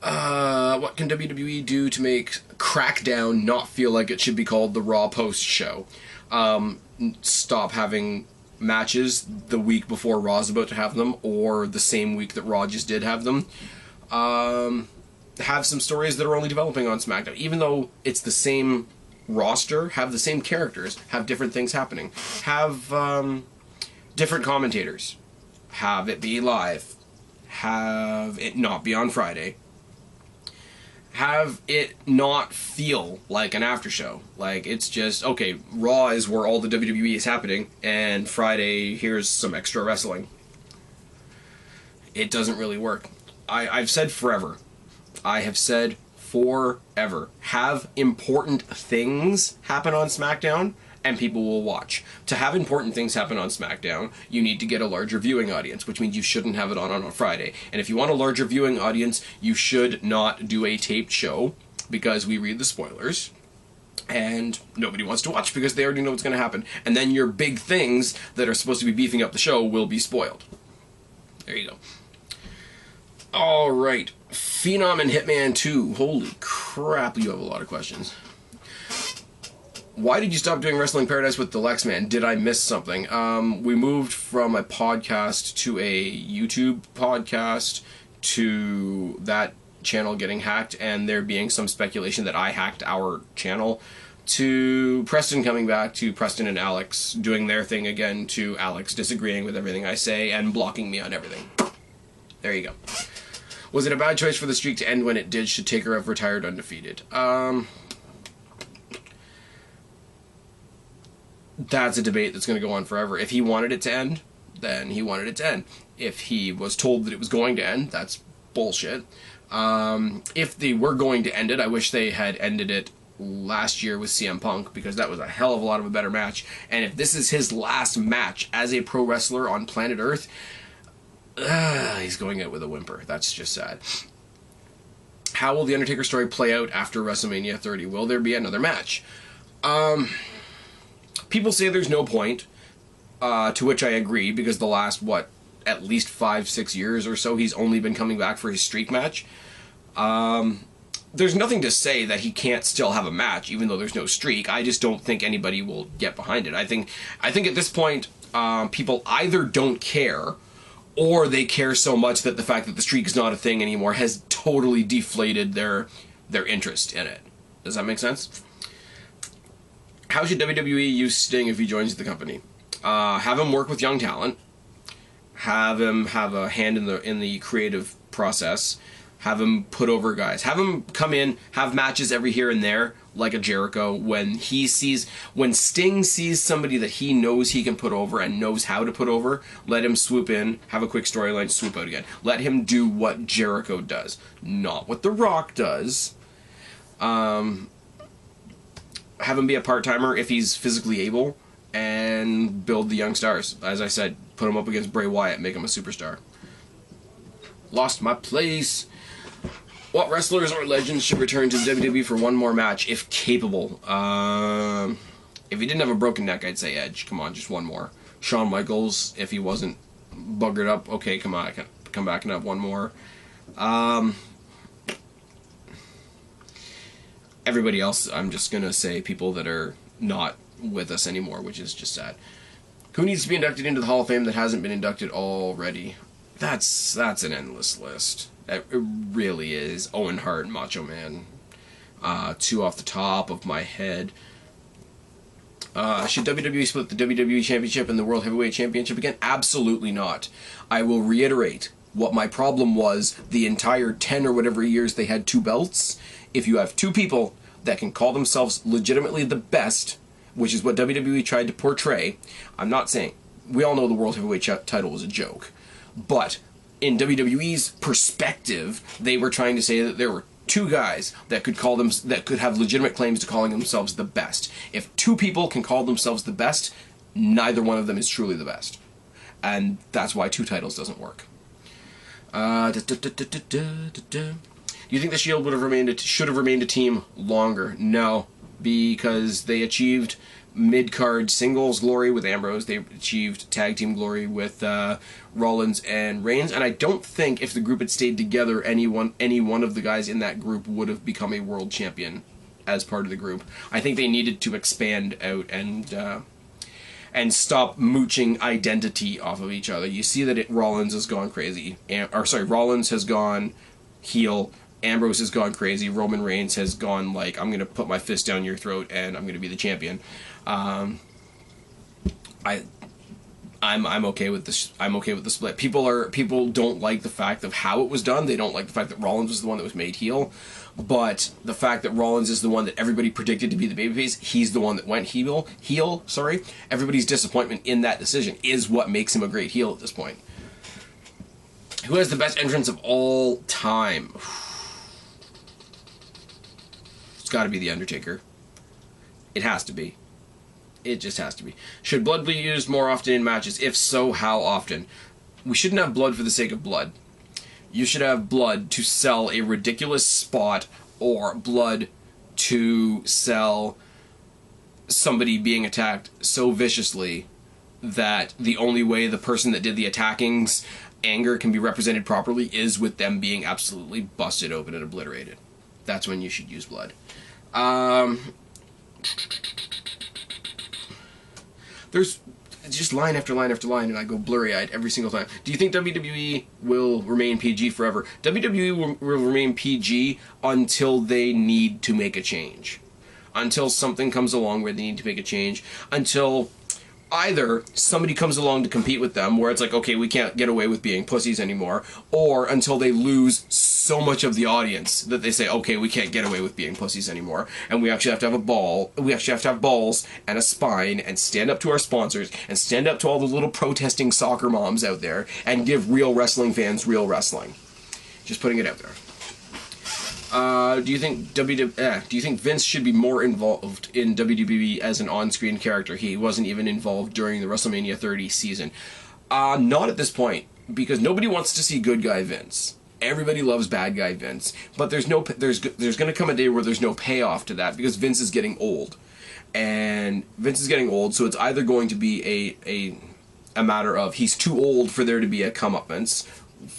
What can WWE do to make Crackdown not feel like it should be called the Raw Post Show? Stop having matches the week before Raw's about to have them, or the same week that Raw just did have them. Have some stories that are only developing on SmackDown. Even though it's the same roster, have the same characters, have different things happening. Have different commentators. Have it be live. Have it not be on Friday. Have it not feel like an after show. Like, it's just, okay, Raw is where all the WWE is happening, and Friday, here's some extra wrestling. It doesn't really work. I've said forever. I have said forever. Have important things happen on SmackDown, and people will watch. To have important things happen on SmackDown, you need to get a larger viewing audience, which means you shouldn't have it on a Friday. And if you want a larger viewing audience, you should not do a taped show, because we read the spoilers, and nobody wants to watch because they already know what's going to happen. And then your big things that are supposed to be beefing up the show will be spoiled. There you go. Alright, Phenom and Hitman 2. Holy crap, you have a lot of questions. Why did you stop doing Wrestling Paradise with the Lexman? Did I miss something? We moved from a podcast to a YouTube podcast to that channel getting hacked, and there being some speculation that I hacked our channel, to Preston coming back, to Preston and Alex doing their thing again, to Alex disagreeing with everything I say and blocking me on everything. There you go. Was it a bad choice for the streak to end when it did? Should Taker have retired undefeated? That's a debate that's going to go on forever. If he wanted it to end, then he wanted it to end. If he was told that it was going to end, that's bullshit. If they were going to end it, I wish they had ended it last year with CM Punk, because that was a hell of a lot of a better match. And if this is his last match as a pro wrestler on planet Earth, he's going out with a whimper. That's just sad. How will the Undertaker story play out after WrestleMania 30? Will there be another match? People say there's no point, to which I agree, because the last, at least 5-6 years or so, he's only been coming back for his streak match. There's nothing to say that he can't still have a match, even though there's no streak. I just don't think anybody will get behind it. I think at this point, people either don't care, or they care so much that the fact that the streak is not a thing anymore has totally deflated their interest in it. Does that make sense? How should WWE use Sting if he joins the company? Have him work with young talent. Have him have a hand in the creative process. Have him put over guys. Have him come in, have matches every here and there, like a Jericho. When Sting sees somebody that he knows he can put over and knows how to put over, let him swoop in, have a quick storyline, swoop out again. Let him do what Jericho does, not what The Rock does. Have him be a part-timer if he's physically able, and build the young stars. As I said, put him up against Bray Wyatt, make him a superstar. Lost my place. What wrestlers or legends should return to the WWE for one more match, if capable? If he didn't have a broken neck, I'd say Edge. Come on, just one more. Shawn Michaels, if he wasn't buggered up, okay, come on, I can come back and have one more. Everybody else, I'm just gonna say people that are not with us anymore, which is just sad. Who needs to be inducted into the Hall of Fame that hasn't been inducted already? That's an endless list. It really is. Owen Hart, Macho Man. Two off the top of my head. Should WWE split the WWE Championship and the World Heavyweight Championship again? Absolutely not. I will reiterate what my problem was the entire 10 or whatever years they had two belts. If you have two people that can call themselves legitimately the best, which is what WWE tried to portray, I'm not saying, we all know the World Heavyweight title was a joke, but in WWE's perspective, they were trying to say that there were two guys that could have legitimate claims to calling themselves the best. If two people can call themselves the best, neither one of them is truly the best. And that's why two titles doesn't work. Do you think the Shield should have remained a team longer? No, because they achieved mid-card singles glory with Ambrose. They achieved tag team glory with Rollins and Reigns. And I don't think if the group had stayed together, any one of the guys in that group would have become a world champion as part of the group. I think they needed to expand out and stop mooching identity off of each other. You see that Rollins has gone crazy. Rollins has gone heel. Ambrose has gone crazy. Roman Reigns has gone like, I'm going to put my fist down your throat and I'm going to be the champion. I'm okay with this. I'm okay with the split. People don't like the fact of how it was done. They don't like the fact that Rollins was the one that was made heel. But the fact that Rollins is the one that everybody predicted to be the babyface, he's the one that went heel. Everybody's disappointment in that decision is what makes him a great heel at this point. Who has the best entrance of all time? It's got to be The Undertaker. It has to be. It just has to be. Should blood be used more often in matches? If so, how often? We shouldn't have blood for the sake of blood. You should have blood to sell a ridiculous spot, or blood to sell somebody being attacked so viciously that the only way the person that did the attacking's anger can be represented properly is with them being absolutely busted open and obliterated. That's when you should use blood. There's just line after line after line, and I go blurry-eyed every single time. Do you think WWE will remain PG forever? WWE will remain PG until they need to make a change. Until something comes along where they need to make a change. Until either somebody comes along to compete with them where it's like, okay, we can't get away with being pussies anymore, or until they lose so much of the audience that they say, okay, we can't get away with being pussies anymore, and we actually have to have balls and a spine and stand up to our sponsors and stand up to all the little protesting soccer moms out there and give real wrestling fans real wrestling. Just putting it out there. Do you think Vince should be more involved in WWE as an on-screen character? He wasn't even involved during the WrestleMania 30 season. Not at this point, because nobody wants to see good guy Vince. Everybody loves bad guy Vince, but there's going to come a day where there's no payoff to that because Vince is getting old, so it's either going to be a matter of he's too old for there to be a comeuppance,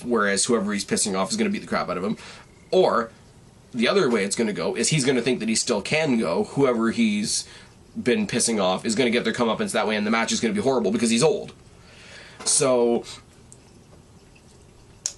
whereas whoever he's pissing off is going to beat the crap out of him, or the other way it's going to go is he's going to think that he still can go. Whoever he's been pissing off is going to get their comeuppance that way, and the match is going to be horrible because he's old. So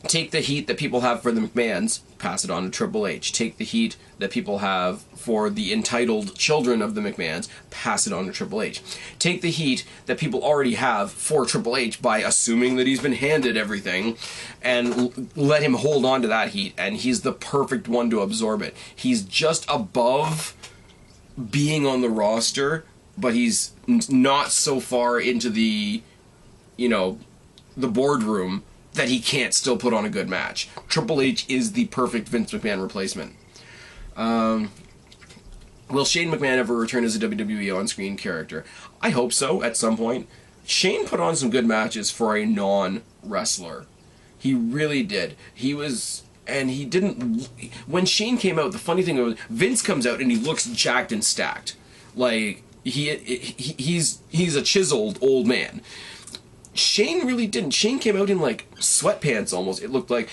take the heat that people have for the McMahons, pass it on to Triple H. Take the heat that people have for the entitled children of the McMahons, pass it on to Triple H. Take the heat that people already have for Triple H by assuming that he's been handed everything, and let him hold on to that heat, and he's the perfect one to absorb it. He's just above being on the roster, but he's not so far into the, the boardroom that he can't still put on a good match. Triple H is the perfect Vince McMahon replacement. Will Shane McMahon ever return as a WWE on-screen character? I hope so, at some point. Shane put on some good matches for a non-wrestler. He really did. When Shane came out, the funny thing was, Vince comes out and he looks jacked and stacked. Like, he's a chiseled old man. Shane really didn't. Shane came out in like sweatpants almost. It looked like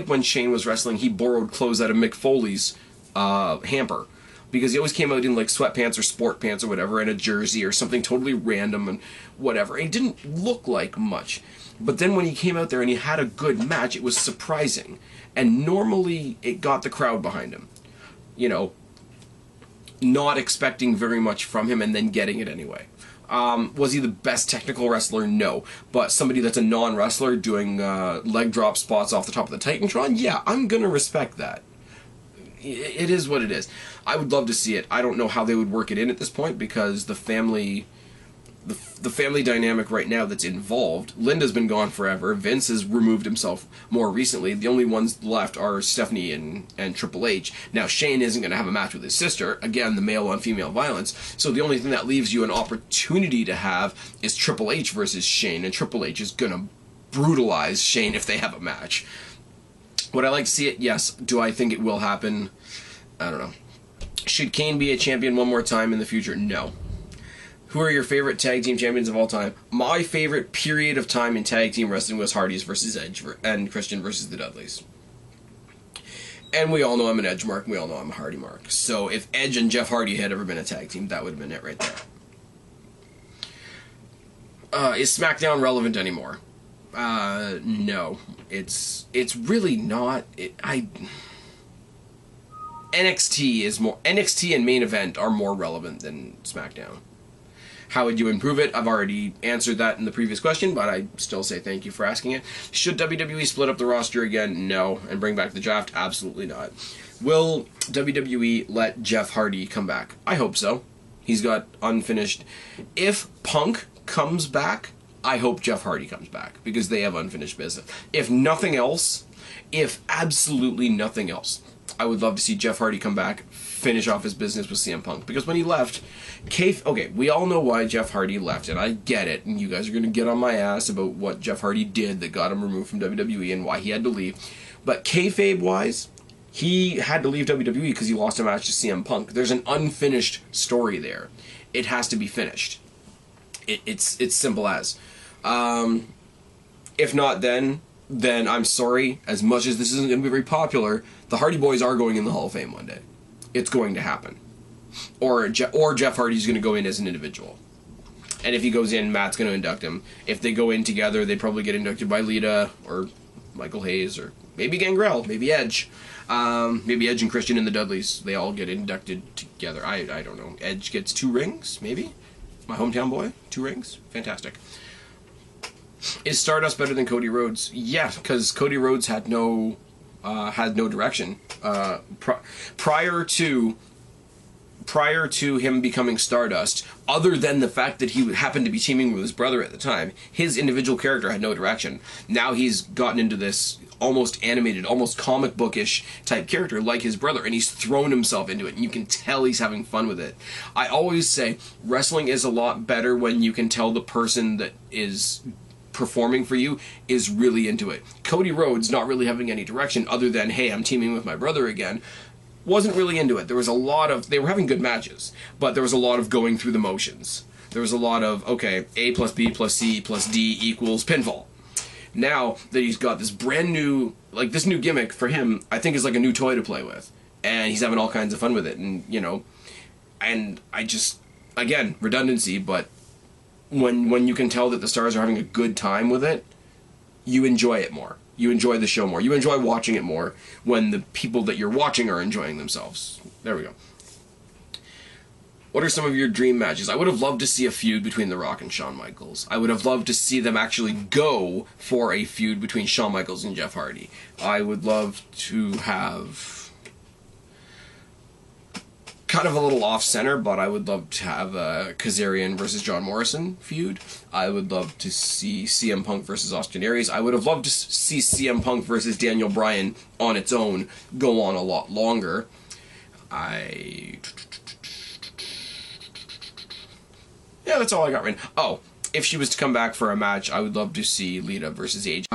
when Shane was wrestling, he borrowed clothes out of Mick Foley's hamper, because he always came out in like sweatpants or sport pants or whatever, and a jersey or something totally random and whatever. And he didn't look like much. But then when he came out there and he had a good match, it was surprising. And normally it got the crowd behind him. Not expecting very much from him and then getting it anyway. Was he the best technical wrestler? No. But somebody that's a non-wrestler doing leg drop spots off the top of the Titantron? Yeah, I'm going to respect that. It is what it is. I would love to see it. I don't know how they would work it in at this point, because the family dynamic right now that's involved, Linda's been gone forever. Vince has removed himself more recently. The only ones left are Stephanie and Triple H. Now, Shane isn't going to have a match with his sister. Again, the male-on-female violence. So the only thing that leaves you an opportunity to have is Triple H versus Shane, and Triple H is going to brutalize Shane if they have a match. Would I like to see it? Yes. Do I think it will happen? I don't know. Should Kane be a champion one more time in the future? No. Who are your favorite tag team champions of all time? My favorite period of time in tag team wrestling was Hardys versus Edge and Christian versus the Dudleys. And we all know I'm an Edge mark, and we all know I'm a Hardy mark. So if Edge and Jeff Hardy had ever been a tag team, that would have been it right there. Is SmackDown relevant anymore? No. It's really not. NXT and main event are more relevant than SmackDown. How would you improve it? I've already answered that in the previous question, but I still say thank you for asking it. Should WWE split up the roster again? No. And bring back the draft? Absolutely not. Will WWE let Jeff Hardy come back? I hope so. He's got unfinished. If Punk comes back, I hope Jeff Hardy comes back, because they have unfinished business. If nothing else, if absolutely nothing else, I would love to see Jeff Hardy come back, finish off his business with CM Punk. Because when he left, we all know why Jeff Hardy left, and I get it, and you guys are going to get on my ass about what Jeff Hardy did that got him removed from WWE and why he had to leave. But kayfabe-wise, he had to leave WWE because he lost a match to CM Punk. There's an unfinished story there. It has to be finished. It's simple as. If not then I'm sorry. As much as this isn't going to be very popular, the Hardy Boys are going in the Hall of Fame one day. It's going to happen. Or Jeff Hardy's going to go in as an individual. And if he goes in, Matt's going to induct him. If they go in together, they probably get inducted by Lita or Michael Hayes or maybe Gangrel, maybe Edge. Maybe Edge and Christian and the Dudleys. They all get inducted together. I don't know. Edge gets 2 rings, maybe? My hometown boy, 2 rings, fantastic. Is Stardust better than Cody Rhodes? Yeah, because Cody Rhodes had no direction. Prior to him becoming Stardust, other than the fact that he happened to be teaming with his brother at the time, his individual character had no direction. Now he's gotten into this almost animated, almost comic bookish type character like his brother, and he's thrown himself into it, and you can tell he's having fun with it. I always say wrestling is a lot better when you can tell the person that is performing for you is really into it. Cody Rhodes, not really having any direction other than, hey, I'm teaming with my brother again, wasn't really into it. There was a lot of, they were having good matches, but there was a lot of going through the motions. There was a lot of, okay, A plus B plus C plus D equals pinfall. Now that he's got this brand new, like this new gimmick for him, I think is like a new toy to play with. And he's having all kinds of fun with it. And, you know, and I just, again, redundancy, but when you can tell that the stars are having a good time with it, you enjoy it more. You enjoy the show more. You enjoy watching it more when the people that you're watching are enjoying themselves. There we go. What are some of your dream matches? I would have loved to see a feud between The Rock and Shawn Michaels. I would have loved to see them actually go for a feud between Shawn Michaels and Jeff Hardy. I would love to have kind of a little off-center, but I would love to have a Kazarian versus John Morrison feud. I would love to see CM Punk versus Austin Aries. I would have loved to see CM Punk versus Daniel Bryan on its own go on a lot longer. Yeah, that's all I got right now. Oh, if she was to come back for a match, I would love to see Lita versus AJ.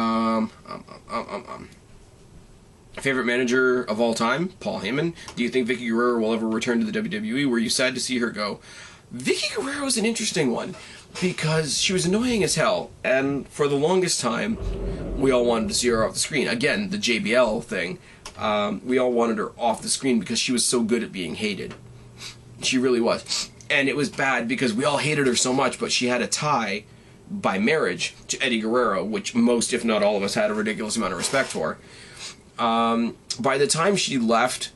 Favorite manager of all time? Paul Heyman. Do you think Vicky Guerrero will ever return to the WWE? Were you sad to see her go? Vicky Guerrero is an interesting one because she was annoying as hell, and for the longest time, we all wanted to see her off the screen. Again, the JBL thing. We all wanted her off the screen because she was so good at being hated. She really was. And it was bad because we all hated her so much, but she had a tie by marriage to Eddie Guerrero, which most, if not all of us, had a ridiculous amount of respect for. By the time she left,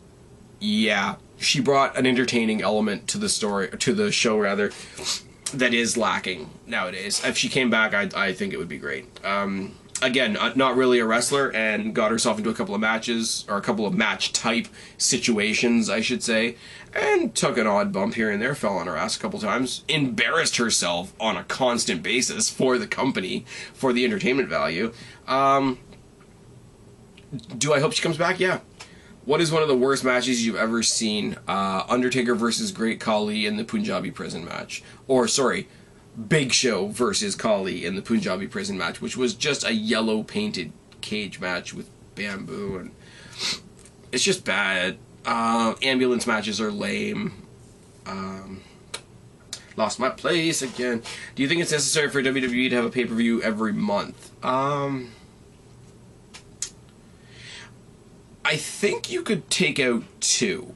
yeah, she brought an entertaining element to the story, to the show rather, that is lacking nowadays. If she came back, I think it would be great. Again, not really a wrestler, and got herself into a couple of matches, or a couple of match-type situations, I should say, and took an odd bump here and there, fell on her ass a couple times, embarrassed herself on a constant basis for the company, for the entertainment value. Do I hope she comes back? Yeah. What is one of the worst matches you've ever seen? Undertaker versus Great Khali in the Punjabi prison match. Or, sorry, Big Show versus Khali in the Punjabi prison match, which was just a yellow painted cage match with bamboo, and it's just bad. Ambulance matches are lame. Lost my place again. Do you think it's necessary for WWE to have a pay-per-view every month? I think you could take out 2.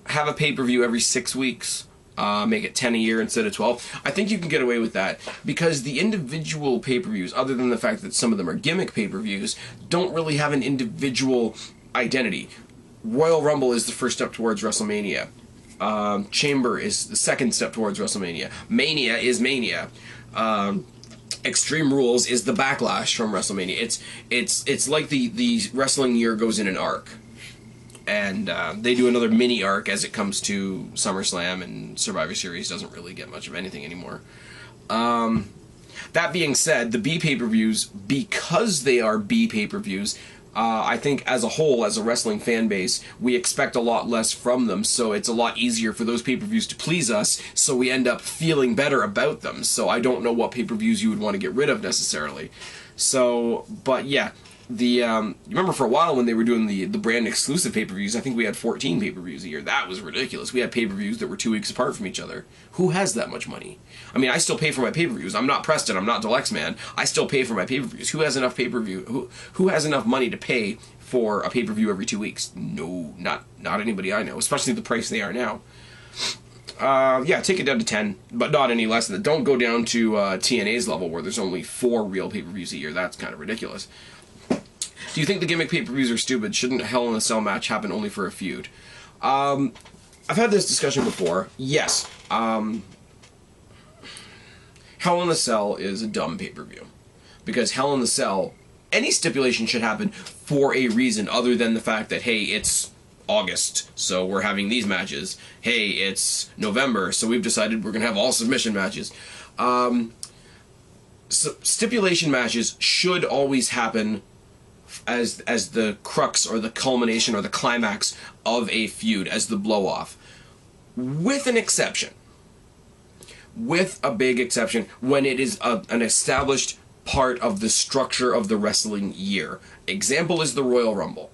Have a pay-per-view every 6 weeks. Make it 10 a year instead of 12. I think you can get away with that because the individual pay-per-views, other than the fact that some of them are gimmick pay-per-views, don't really have an individual identity. Royal Rumble is the first step towards WrestleMania. Chamber is the second step towards WrestleMania. Mania is Mania. Extreme Rules is the backlash from WrestleMania. It's like the wrestling year goes in an arc. And they do another mini arc as it comes to SummerSlam, and Survivor Series doesn't really get much of anything anymore. That being said, the B pay-per-views, because they are B pay-per-views, I think as a whole, as a wrestling fan base, we expect a lot less from them, so it's a lot easier for those pay-per-views to please us, so we end up feeling better about them. So I don't know what pay-per-views you would want to get rid of necessarily. So, but yeah. You remember for a while when they were doing the brand exclusive pay-per-views, I think we had 14 pay-per-views a year. That was ridiculous. We had pay-per-views that were 2 weeks apart from each other. Who has that much money? I mean, I still pay for my pay-per-views. I'm not Preston. I'm not Deluxe Man. I still pay for my pay-per-views. Who has enough pay-per-view? Who has enough money to pay for a pay-per-view every 2 weeks? No, not anybody I know, especially the price they are now. Yeah, take it down to 10, but not any less than that. Don't go down to TNA's level where there's only 4 real pay-per-views a year. That's kind of ridiculous. Do you think the gimmick pay-per-views are stupid? Shouldn't a Hell in a Cell match happen only for a feud? I've had this discussion before. Yes. Hell in a Cell is a dumb pay-per-view. Because Hell in a Cell, any stipulation should happen for a reason other than the fact that, hey, it's August, so we're having these matches. Hey, it's November, so we've decided we're going to have all submission matches. So stipulation matches should always happen as the crux or the culmination or the climax of a feud, as the blow-off. With an exception. With a big exception, when it is an established part of the structure of the wrestling year. Example is the Royal Rumble.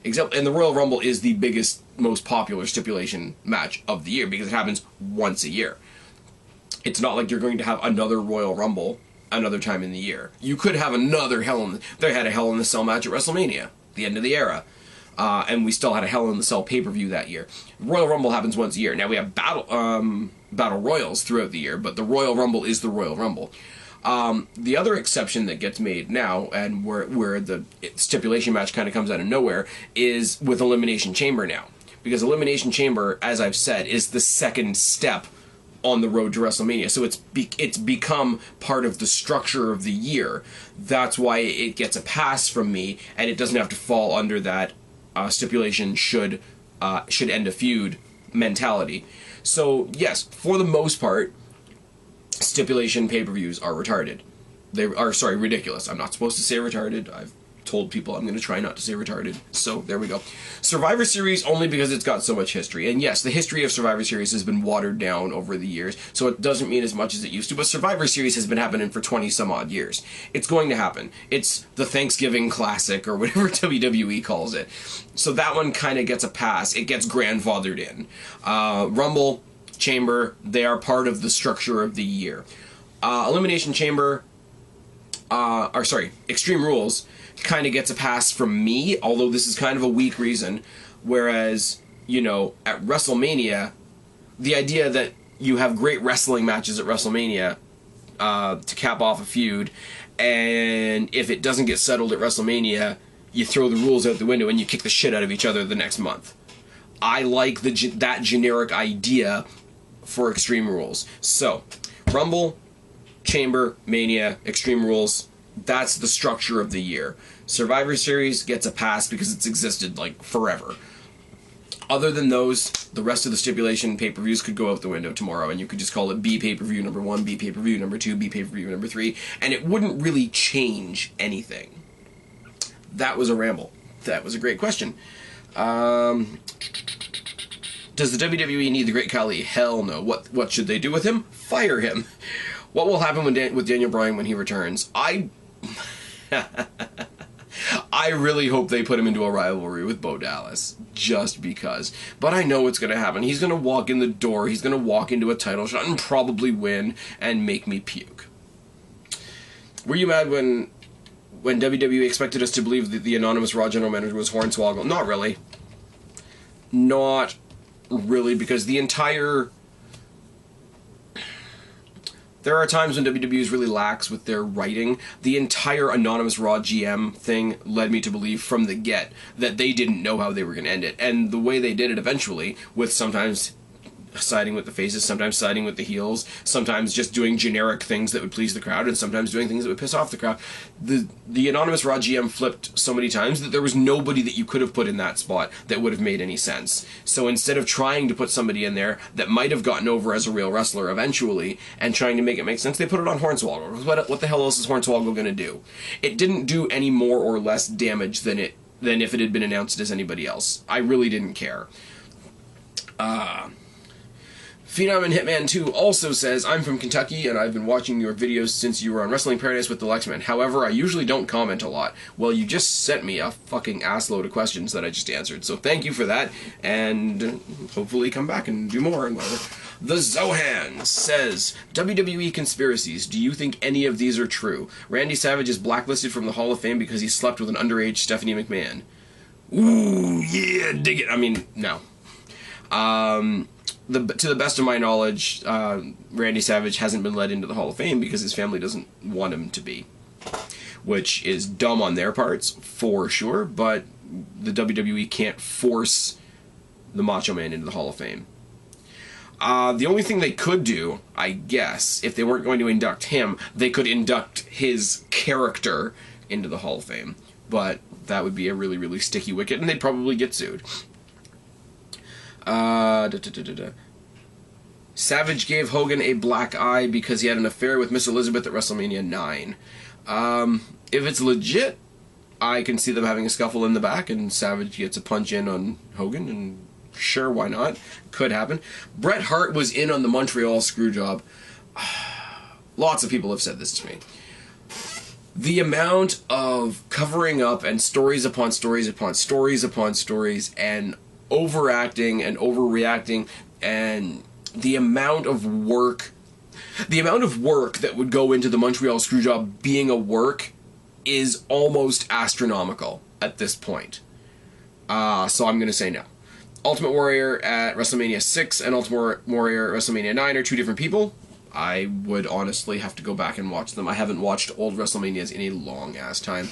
And the Royal Rumble is the biggest, most popular stipulation match of the year because it happens once a year. It's not like you're going to have another Royal Rumble another time in the year. You could have another they had a Hell in the Cell match at WrestleMania, the end of the era. And we still had a Hell in the Cell pay-per-view that year. Royal Rumble happens once a year. Now we have Battle Royals throughout the year, but the Royal Rumble is the Royal Rumble. The other exception that gets made now, and where the stipulation match kind of comes out of nowhere, is with Elimination Chamber now. Because Elimination Chamber, as I've said, is the second step on the road to WrestleMania. So it's become part of the structure of the year. That's why it gets a pass from me, and it doesn't have to fall under that stipulation should end a feud mentality. So yes, for the most part, stipulation pay-per-views are retarded. They are, sorry, ridiculous. I'm not supposed to say retarded. I've told people I'm going to try not to say retarded. So there we go. Survivor Series only because it's got so much history. And yes, the history of Survivor Series has been watered down over the years, so it doesn't mean as much as it used to. But Survivor Series has been happening for 20 some odd years. It's going to happen. It's the Thanksgiving Classic or whatever WWE calls it. So that one kind of gets a pass. It gets grandfathered in. Rumble, Chamber, they are part of the structure of the year. Elimination Chamber, Extreme Rules kind of gets a pass from me, although this is kind of a weak reason. Whereas, you know, at WrestleMania, the idea that you have great wrestling matches at WrestleMania to cap off a feud, and if it doesn't get settled at WrestleMania, you throw the rules out the window and you kick the shit out of each other the next month. I like that generic idea for Extreme Rules. So, Rumble, Chamber, Mania, Extreme Rules, that's the structure of the year. Survivor Series gets a pass because it's existed, like, forever. Other than those, the rest of the stipulation pay-per-views could go out the window tomorrow, and you could just call it B pay-per-view number 1, B pay-per-view number 2, B pay-per-view number 3, and it wouldn't really change anything. That was a ramble. That was a great question. Does the WWE need the Great Khali? Hell no. What should they do with him? Fire him. What will happen with Daniel Bryan when he returns? I really hope they put him into a rivalry with Bo Dallas, just because. But I know what's going to happen. He's going to walk in the door, he's going to walk into a title shot and probably win and make me puke. Were you mad when WWE expected us to believe that the anonymous Raw general manager was Hornswoggle? Not really. Not really, because there are times when WWE is really lax with their writing. The entire anonymous Raw GM thing led me to believe from the get that they didn't know how they were going to end it. And the way they did it eventually, with sometimes siding with the faces, sometimes siding with the heels, sometimes just doing generic things that would please the crowd, and sometimes doing things that would piss off the crowd. The anonymous Raw GM flipped so many times that there was nobody that you could have put in that spot that would have made any sense. So instead of trying to put somebody in there that might have gotten over as a real wrestler eventually, and trying to make it make sense, they put it on Hornswoggle. What the hell else is Hornswoggle going to do? It didn't do any more or less damage than if it had been announced as anybody else. I really didn't care. Phenom and Hitman 2 also says, I'm from Kentucky and I've been watching your videos since you were on Wrestling Paradise with the Lexman. However, I usually don't comment a lot. Well, you just sent me a fucking assload of questions that I just answered, so thank you for that, and hopefully come back and do more and whatever. The Zohan says, WWE conspiracies. Do you think any of these are true? Randy Savage is blacklisted from the Hall of Fame because he slept with an underage Stephanie McMahon. Ooh, yeah, dig it. I mean, no. To the best of my knowledge, Randy Savage hasn't been let into the Hall of Fame because his family doesn't want him to be. Which is dumb on their parts, for sure, but the WWE can't force the Macho Man into the Hall of Fame. The only thing they could do, I guess, if they weren't going to induct him, they could induct his character into the Hall of Fame. But that would be a really, really sticky wicket, and they'd probably get sued. Savage gave Hogan a black eye because he had an affair with Miss Elizabeth at WrestleMania 9. If it's legit, I can see them having a scuffle in the back, and Savage gets a punch in on Hogan, and sure, why not? Could happen. Bret Hart was in on the Montreal Screwjob. Lots of people have said this to me. The amount of covering up and stories upon stories upon stories upon stories and overacting and overreacting, and the amount of work that would go into the Montreal Screwjob being a work is almost astronomical at this point. So I'm going to say no. Ultimate Warrior at WrestleMania 6 and Ultimate Warrior at WrestleMania 9 are two different people. I would honestly have to go back and watch them. I haven't watched old WrestleManias in a long-ass time.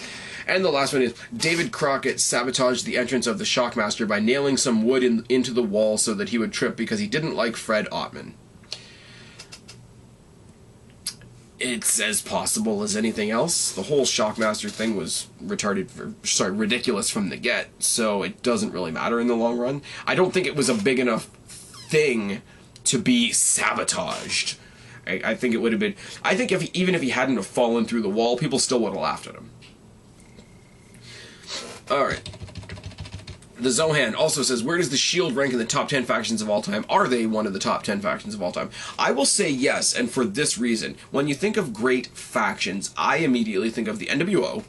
And the last one is David Crockett sabotaged the entrance of the Shockmaster by nailing some wood into the wall so that he would trip because he didn't like Fred Ottman. It's as possible as anything else. The whole Shockmaster thing was ridiculous from the get, so it doesn't really matter in the long run. I don't think it was a big enough thing to be sabotaged. I think it would have been... I think even if he hadn't have fallen through the wall, people still would have laughed at him. Alright. The Zohan also says, where does the Shield rank in the top 10 factions of all time? Are they one of the top 10 factions of all time? I will say yes, and for this reason. When you think of great factions, I immediately think of the NWO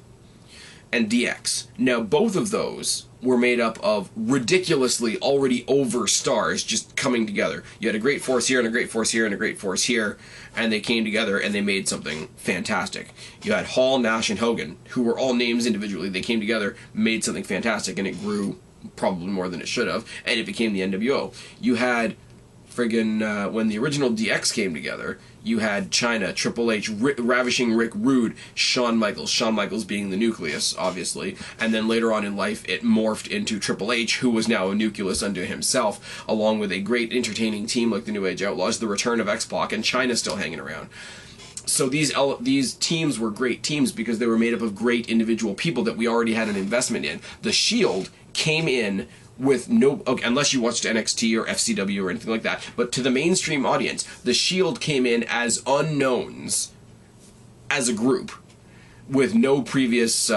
and DX. Now, both of those were made up of ridiculously already over stars just coming together. You had a great force here and a great force here and a great force here, and they came together and they made something fantastic. You had Hall, Nash, and Hogan, who were all names individually. They came together, made something fantastic, and it grew probably more than it should have, and it became the NWO. You had friggin' when the original DX came together, you had China, Triple H, Ravishing Rick Rude, Shawn Michaels being the nucleus, obviously, and then later on in life it morphed into Triple H, who was now a nucleus unto himself, along with a great entertaining team like the New Age Outlaws, the return of X-Pac, and China still hanging around. So these teams were great teams because they were made up of great individual people that we already had an investment in. The Shield came in with no... Okay, unless you watched NXT or FCW or anything like that, but to the mainstream audience, the Shield came in as unknowns as a group with no previous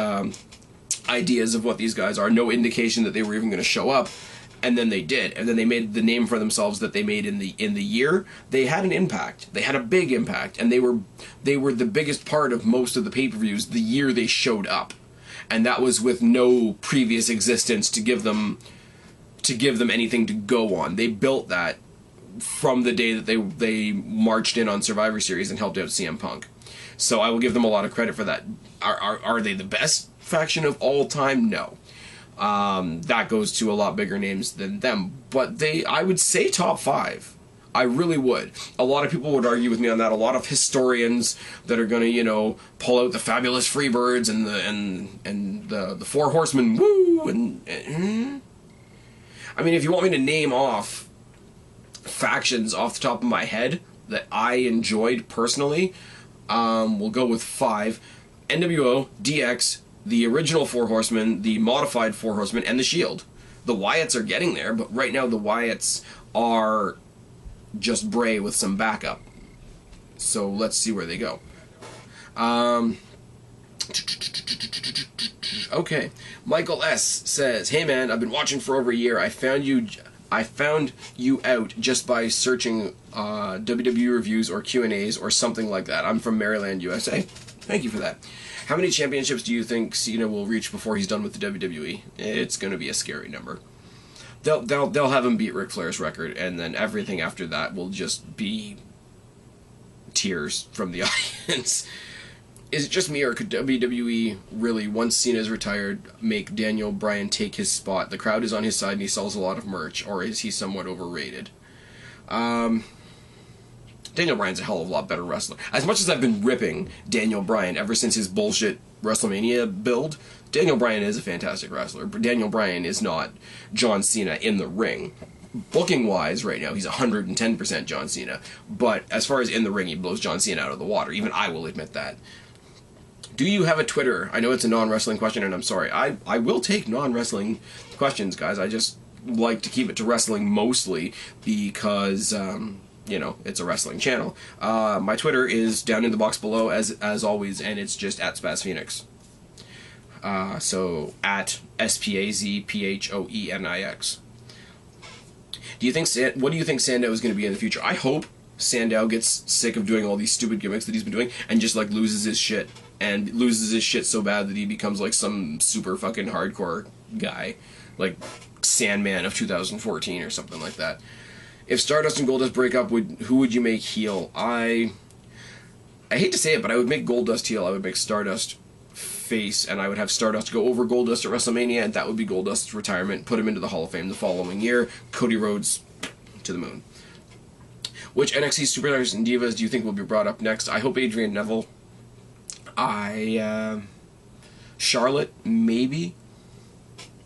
ideas of what these guys are, no indication that they were even going to show up, and then they did, and then they made the name for themselves that they made in the year. They had an impact. They had a big impact, and they were the biggest part of most of the pay-per-views the year they showed up. And that was with no previous existence to give them anything to go on. They built that from the day that they marched in on Survivor Series and helped out CM Punk. So I will give them a lot of credit for that. Are they the best faction of all time? No. That goes to a lot bigger names than them. But I would say top 5. I really would. A lot of people would argue with me on that. A lot of historians that are going to, pull out the fabulous Freebirds and the Four Horsemen, woo, and I mean, if you want me to name off factions off the top of my head that I enjoyed personally, we'll go with 5. NWO, DX, the original Four Horsemen, the modified Four Horsemen, and the Shield. The Wyatts are getting there, but right now the Wyatts are just Bray with some backup. So let's see where they go. Okay. Michael S. says, hey man, I've been watching for over a year. I found you out just by searching WWE reviews or Q&As or something like that. I'm from Maryland, USA. Thank you for that. How many championships do you think Cena will reach before he's done with the WWE? It's going to be a scary number. They'll have him beat Ric Flair's record, and then everything after that will just be tears from the audience. Is it just me, or could WWE really, once Cena's retired, make Daniel Bryan take his spot? The crowd is on his side and he sells a lot of merch, or is he somewhat overrated? Daniel Bryan's a hell of a lot better wrestler. As much as I've been ripping Daniel Bryan ever since his bullshit WrestleMania build, Daniel Bryan is a fantastic wrestler, but Daniel Bryan is not John Cena in the ring. booking-wise right now, he's 110% John Cena. But as far as in the ring, he blows John Cena out of the water. Even I will admit that. Do you have a Twitter? I know it's a non-wrestling question, and I'm sorry. I will take non-wrestling questions, guys. I just like to keep it to wrestling mostly because, you know, it's a wrestling channel. My Twitter is down in the box below, as always, and it's just at SpazPhoenix. So, at SPAZPHOENIX. What do you think Sandow is going to be in the future? I hope Sandow gets sick of doing all these stupid gimmicks that he's been doing and just, like, loses his shit. And loses his shit so bad that he becomes, like, some super fucking hardcore guy. Like Sandman of 2014 or something like that. If Stardust and Goldust break up, who would you make heel? I hate to say it, but I would make Goldust heel. I would make Stardust face, and I would have Stardust go over Goldust at WrestleMania, and that would be Goldust's retirement. Put him into the Hall of Fame the following year. Cody Rhodes to the moon. Which NXT Superstars and Divas do you think will be brought up next? I hope Adrian Neville. Charlotte, maybe.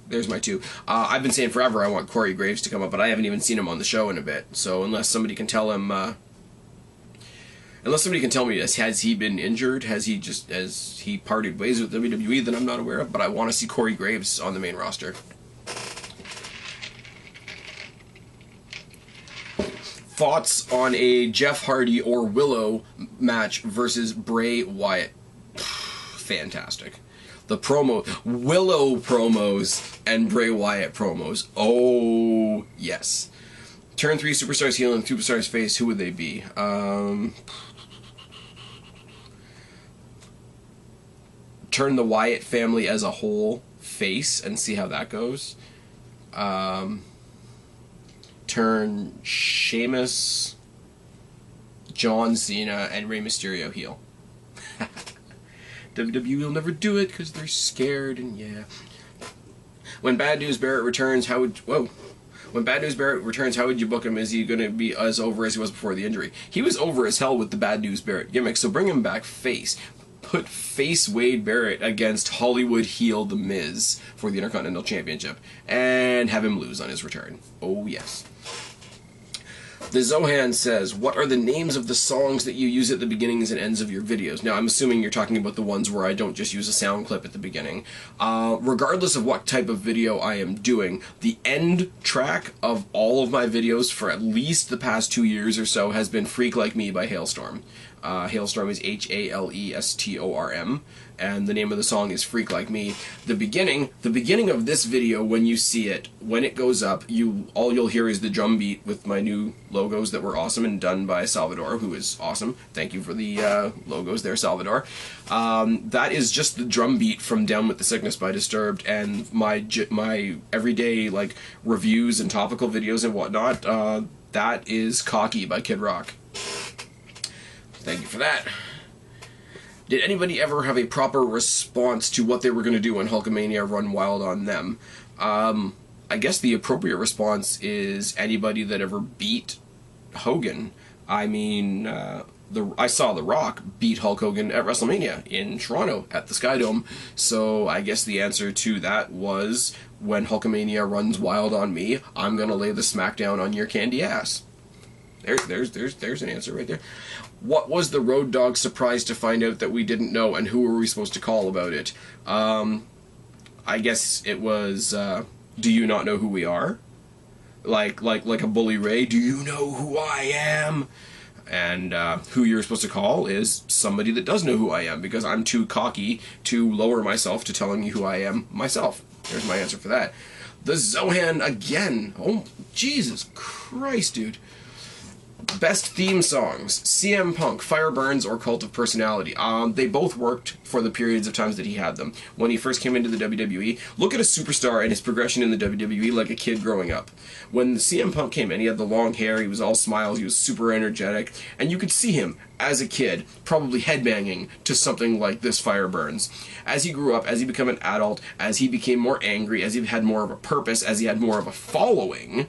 There's my two. I've been saying forever I want Corey Graves to come up, but I haven't even seen him on the show in a bit. So unless somebody can tell him, unless somebody can tell me, has he been injured? Has he parted ways with WWE that I'm not aware of? But I want to see Corey Graves on the main roster. Thoughts on a Jeff Hardy or Willow match versus Bray Wyatt? Fantastic. The Willow promos and Bray Wyatt promos. Oh, yes. Turn 3 Superstars heel and Superstars face, who would they be? Turn the Wyatt family as a whole face and see how that goes. Turn Sheamus, John Cena, and Rey Mysterio heel. WWE will never do it because they're scared, and yeah. When Bad News Barrett returns, how would you book him? Is he going to be as over as he was before the injury? He was over as hell with the Bad News Barrett gimmick, so bring him back face. Put face Wade Barrett against Hollywood heel The Miz for the Intercontinental Championship, and have him lose on his return. Oh, yes. The Zohan says, what are the names of the songs that you use at the beginnings and ends of your videos? Now, I'm assuming you're talking about the ones where I don't just use a sound clip at the beginning. Regardless of what type of video I am doing, the end track of all of my videos for at least the past 2 years or so has been Freak Like Me by Hailstorm. Hailstorm is Halestorm, and the name of the song is Freak Like Me. The beginning of this video, when you see it, when it goes up, all you'll hear is the drum beat with my new logos that were awesome and done by Salvador, who is awesome. Thank you for the logos there, Salvador. That is just the drum beat from Down With the Sickness by Disturbed, and my everyday like reviews and topical videos and whatnot. That is Cocky by Kid Rock. Thank you for that. Did anybody ever have a proper response to what they were going to do when Hulkamania run wild on them? I guess the appropriate response is anybody that ever beat Hogan. I mean, I saw The Rock beat Hulk Hogan at WrestleMania in Toronto at the Sky Dome, so I guess the answer to that was, when Hulkamania runs wild on me, I'm going to lay the smackdown on your candy ass. There's an answer right there. What was the Road Dogg surprise to find out that we didn't know, and who were we supposed to call about it? I guess it was, do you not know who we are? Like a Bully Ray, do you know who I am? And who you're supposed to call is somebody that does know who I am, because I'm too cocky to lower myself to telling you who I am myself. There's my answer for that. The Zohan again. Oh, Jesus Christ, dude. Best theme songs: CM Punk, Fire Burns, or Cult of Personality. They both worked for the periods of times that he had them. When he first came into the WWE, look at a superstar and his progression in the WWE like a kid growing up. When CM Punk came in, he had the long hair, he was all smiles, he was super energetic, and you could see him, as a kid, probably headbanging to something like this Fire Burns. As he grew up, as he became an adult, as he became more angry, as he had more of a purpose, as he had more of a following,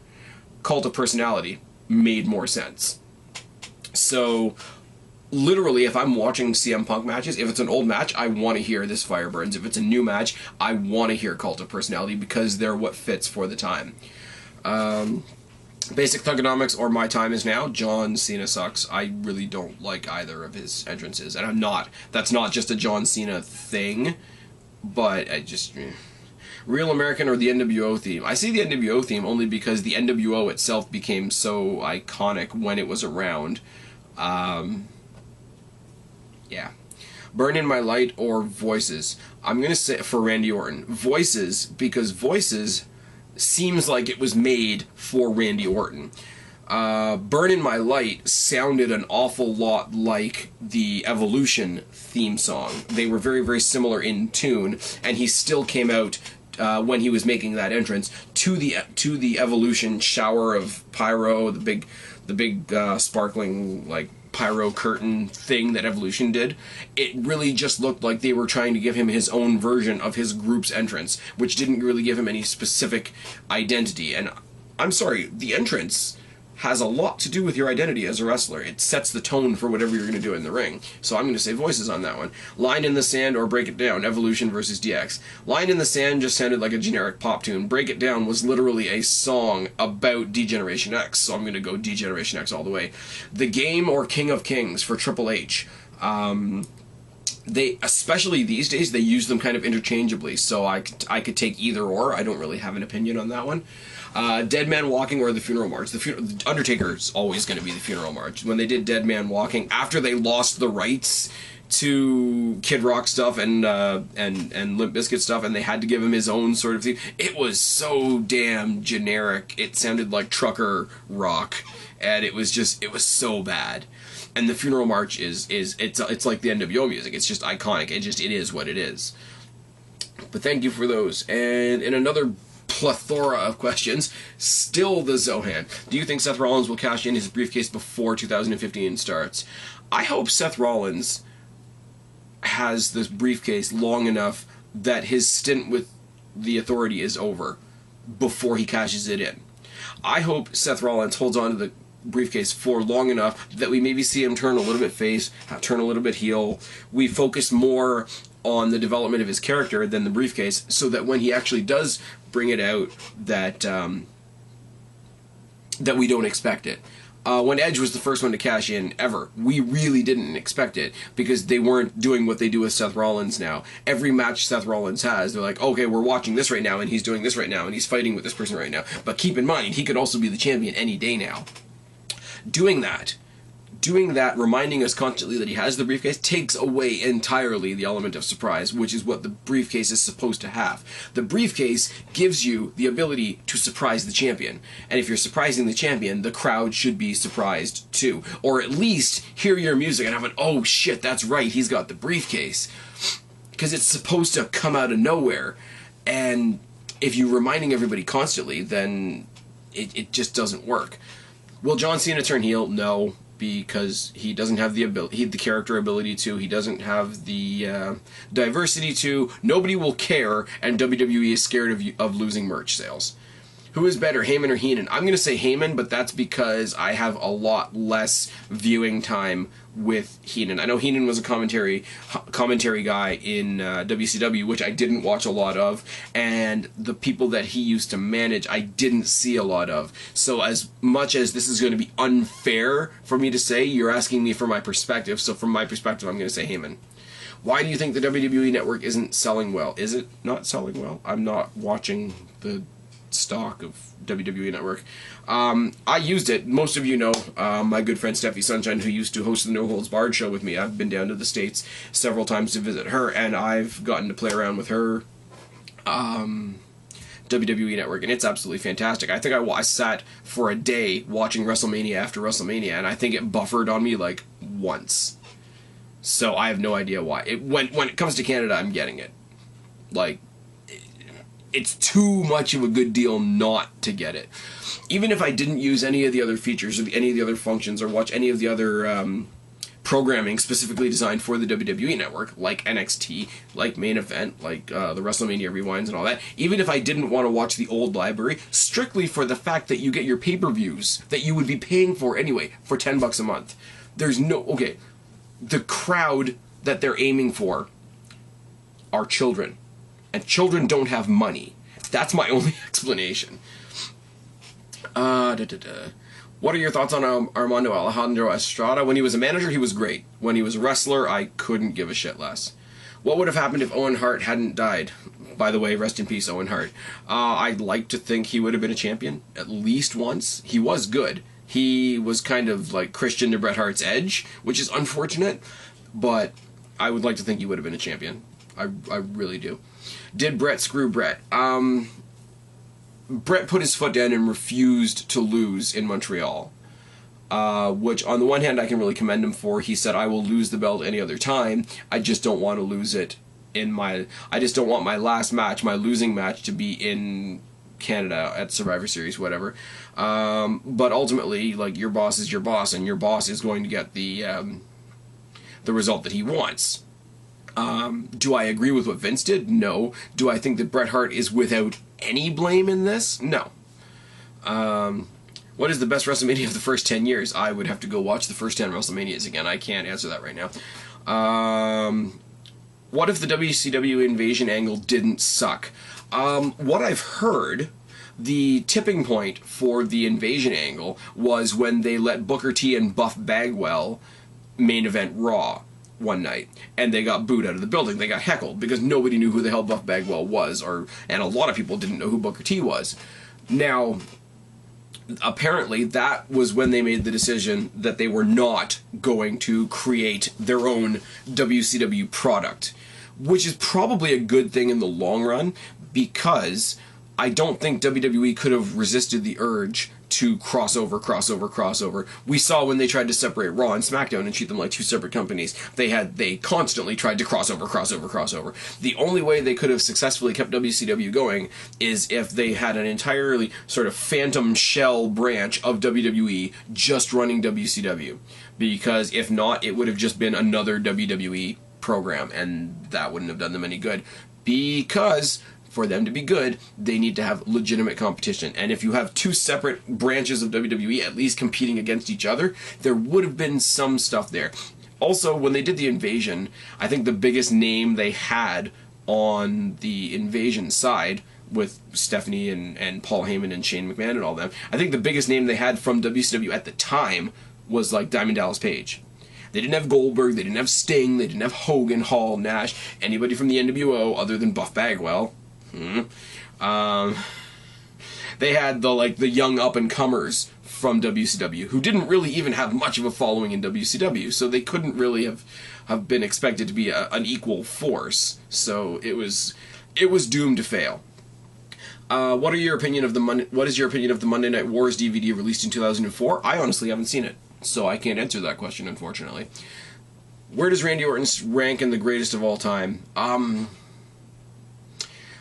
Cult of Personality made more sense. So, literally, if I'm watching CM Punk matches, if it's an old match, I want to hear this Fire Burns. If it's a new match, I want to hear Cult of Personality, because they're what fits for the time. Basic Thugonomics or My Time Is Now, John Cena sucks. I really don't like either of his entrances. And that's not just a John Cena thing, but I just... Real American or the NWO theme? I see the NWO theme only because the NWO itself became so iconic when it was around. Yeah. Burn in My Light or Voices? I'm going to say for Randy Orton. Voices, because Voices seems like it was made for Randy Orton. Burn in My Light sounded an awful lot like the Evolution theme song. They were very, very similar in tune, and he still came out when he was making that entrance to the Evolution shower of pyro, the big sparkling like pyro curtain thing that Evolution did. It really just looked like they were trying to give him his own version of his group's entrance, which didn't really give him any specific identity. And I'm sorry, the entrance has a lot to do with your identity as a wrestler. It sets the tone for whatever you're going to do in the ring. So I'm going to say Voices on that one. Line in the Sand or Break It Down, Evolution versus DX. Line in the Sand just sounded like a generic pop tune. Break It Down was literally a song about D-Generation X, so I'm going to go D-Generation X all the way. The Game or King of Kings for Triple H. They, especially these days, they use them kind of interchangeably, so I could take either or. I don't really have an opinion on that one. Dead Man Walking or the Funeral March. The Undertaker's always going to be the Funeral March. When they did Dead Man Walking, after they lost the rights to Kid Rock stuff and Limp Bizkit stuff, and they had to give him his own sort of theme, it was so damn generic. It sounded like trucker rock, and it was so bad. And the Funeral March it's like the NWO music. It's just iconic. It is what it is. But thank you for those. And in another plethora of questions, still the Zohan. Do you think Seth Rollins will cash in his briefcase before 2015 starts? I hope Seth Rollins has this briefcase long enough that his stint with the Authority is over before he cashes it in. I hope Seth Rollins holds on to the briefcase for long enough that we maybe see him turn a little bit face, turn a little bit heel. We focus more on the development of his character than the briefcase, so that when he actually does bring it out, that we don't expect it. When Edge was the first one to cash in ever, we really didn't expect it because they weren't doing what they do with Seth Rollins now. Every match Seth Rollins has, they're like, okay, we're watching this right now, and he's doing this right now, and he's fighting with this person right now. But keep in mind, he could also be the champion any day now. Doing that, reminding us constantly that he has the briefcase, takes away entirely the element of surprise, which is what the briefcase is supposed to have. The briefcase gives you the ability to surprise the champion. And if you're surprising the champion, the crowd should be surprised too. Or at least hear your music and have an, oh shit, that's right, he's got the briefcase. Because it's supposed to come out of nowhere. And if you're reminding everybody constantly, then it just doesn't work. Will John Cena turn heel? No, because he doesn't have the character ability to. He doesn't have the diversity to. Nobody will care, and WWE is scared of losing merch sales. Who is better, Heyman or Heenan? I'm going to say Heyman, but that's because I have a lot less viewing time with Heenan. I know Heenan was a commentary guy in WCW, which I didn't watch a lot of, and the people that he used to manage, I didn't see a lot of. So as much as this is going to be unfair for me to say, you're asking me for my perspective, so from my perspective, I'm going to say Heyman. Why do you think the WWE Network isn't selling well? Is it not selling well? I'm not watching the stock of WWE Network. I used it. Most of you know my good friend STEPHIE Sunshine, who used to host the No Holds Barred show with me. I've been down to the States several times to visit her, and I've gotten to play around with her WWE Network, and it's absolutely fantastic. I think I sat for a day watching WrestleMania after WrestleMania, and I think it buffered on me like once. So I have no idea why. When it comes to Canada, I'm getting it. Like, it's too much of a good deal not to get it. Even if I didn't use any of the other features or any of the other functions or watch any of the other programming specifically designed for the WWE Network, like NXT, like Main Event, like the WrestleMania Rewinds and all that, even if I didn't want to watch the old library, strictly for the fact that you get your pay-per-views that you would be paying for anyway for $10 a month, there's no... Okay, the crowd that they're aiming for are children. And children don't have money. That's my only explanation. Da, da, da. What are your thoughts on Armando Alejandro Estrada? When he was a manager, he was great. When he was a wrestler, I couldn't give a shit less. What would have happened if Owen Hart hadn't died? By the way, rest in peace, Owen Hart. I'd like to think he would have been a champion at least once. He was good. He was kind of like Christian to Bret Hart's edge, which is unfortunate, but I would like to think he would have been a champion. I really do. Did Bret screw Bret? Bret put his foot down and refused to lose in Montreal, which on the one hand I can really commend him for. He said, I will lose the belt any other time. I just don't want to lose it I just don't want my last match, my losing match, to be in Canada at Survivor Series, whatever. But ultimately, like, your boss is your boss, and your boss is going to get the result that he wants. Do I agree with what Vince did? No. Do I think that Bret Hart is without any blame in this? No. What is the best WrestleMania of the first 10 years? I would have to go watch the first 10 WrestleManias again. I can't answer that right now. What if the WCW invasion angle didn't suck? What I've heard, the tipping point for the invasion angle was when they let Booker T and Buff Bagwell main event Raw one night, and they got booed out of the building. They got heckled because nobody knew who the hell Buff Bagwell was, and a lot of people didn't know who Booker T was. Now, apparently that was when they made the decision that they were not going to create their own WCW product, which is probably a good thing in the long run, because I don't think WWE could have resisted the urge to crossover. We saw when they tried to separate Raw and SmackDown and treat them like two separate companies. They constantly tried to crossover. The only way they could have successfully kept WCW going is if they had an entirely sort of phantom shell branch of WWE just running WCW. Because if not, it would have just been another WWE program, and that wouldn't have done them any good. Because for them to be good, they need to have legitimate competition. And if you have two separate branches of WWE at least competing against each other, there would have been some stuff there. Also, when they did the invasion, I think the biggest name they had on the invasion side, with Stephanie and Paul Heyman and Shane McMahon and all them, I think the biggest name they had from WCW at the time was like Diamond Dallas Page. They didn't have Goldberg, they didn't have Sting, they didn't have Hogan, Hall, Nash, anybody from the NWO other than Buff Bagwell. They had the young up-and-comers from WCW, who didn't really even have much of a following in WCW, so they couldn't really have been expected to be an equal force. So it was doomed to fail. What is your opinion of the Monday Night Wars DVD released in 2004? I honestly haven't seen it, so I can't answer that question, unfortunately. Where does Randy Orton rank in the greatest of all time?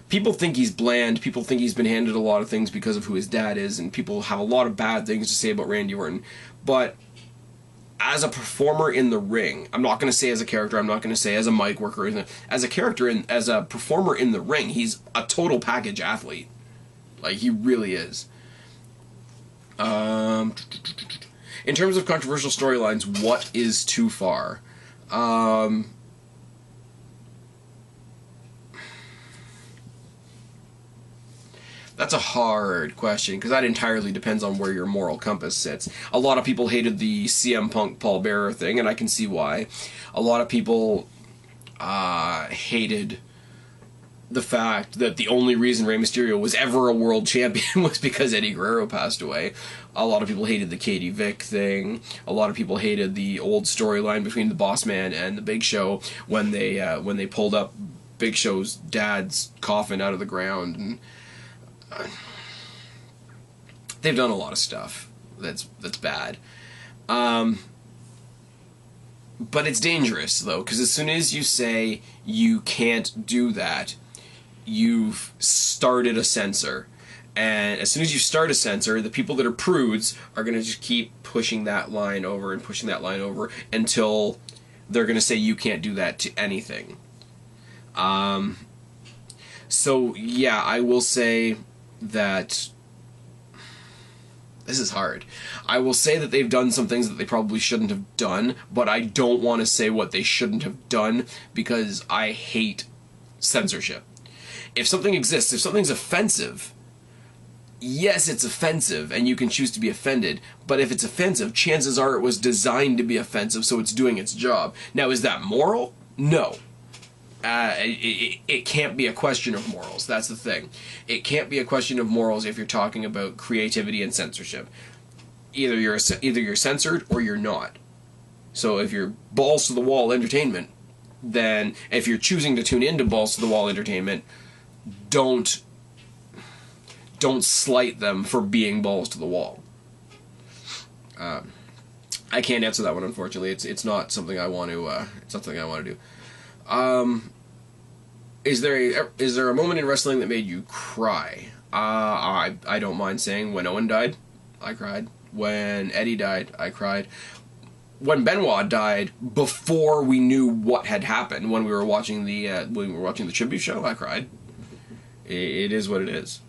People think he's bland, people think he's been handed a lot of things because of who his dad is, and people have a lot of bad things to say about Randy Orton. But as a performer in the ring, I'm not going to say as a character, I'm not going to say as a mic worker, or anything. As a character, as a performer in the ring, he's a total package athlete. Like, he really is. In terms of controversial storylines, what is too far? That's a hard question, because that entirely depends on where your moral compass sits. A lot of people hated the CM Punk Paul Bearer thing, and I can see why. A lot of people hated the fact that the only reason Rey Mysterio was ever a world champion was because Eddie Guerrero passed away. A lot of people hated the Katie Vick thing. A lot of people hated the old storyline between the Boss Man and the Big Show when they pulled up Big Show's dad's coffin out of the ground. And they've done a lot of stuff that's bad. But it's dangerous, though, because as soon as you say you can't do that, you've started a censor. And as soon as you start a censor, the people that are prudes are going to just keep pushing that line over and pushing that line over until they're going to say you can't do that to anything. So, yeah, I will say that this is hard. I will say that they've done some things that they probably shouldn't have done, but I don't want to say what they shouldn't have done because I hate censorship. If something exists, if something's offensive, yes, it's offensive, and you can choose to be offended, but if it's offensive, chances are it was designed to be offensive, so it's doing its job. Now, is that moral? No. It can't be a question of morals. That's the thing. It can't be a question of morals if you're talking about creativity and censorship. Either you're censored or you're not. So if you're balls to the wall entertainment, then if you're choosing to tune into balls to the wall entertainment, don't slight them for being balls to the wall. I can't answer that one, unfortunately. It's not something I want to. It's something I want to do. Is there a moment in wrestling that made you cry? I don't mind saying when Owen died, I cried. When Eddie died, I cried. When Benoit died, before we knew what had happened, when we were watching the tribute show, I cried. It is what it is.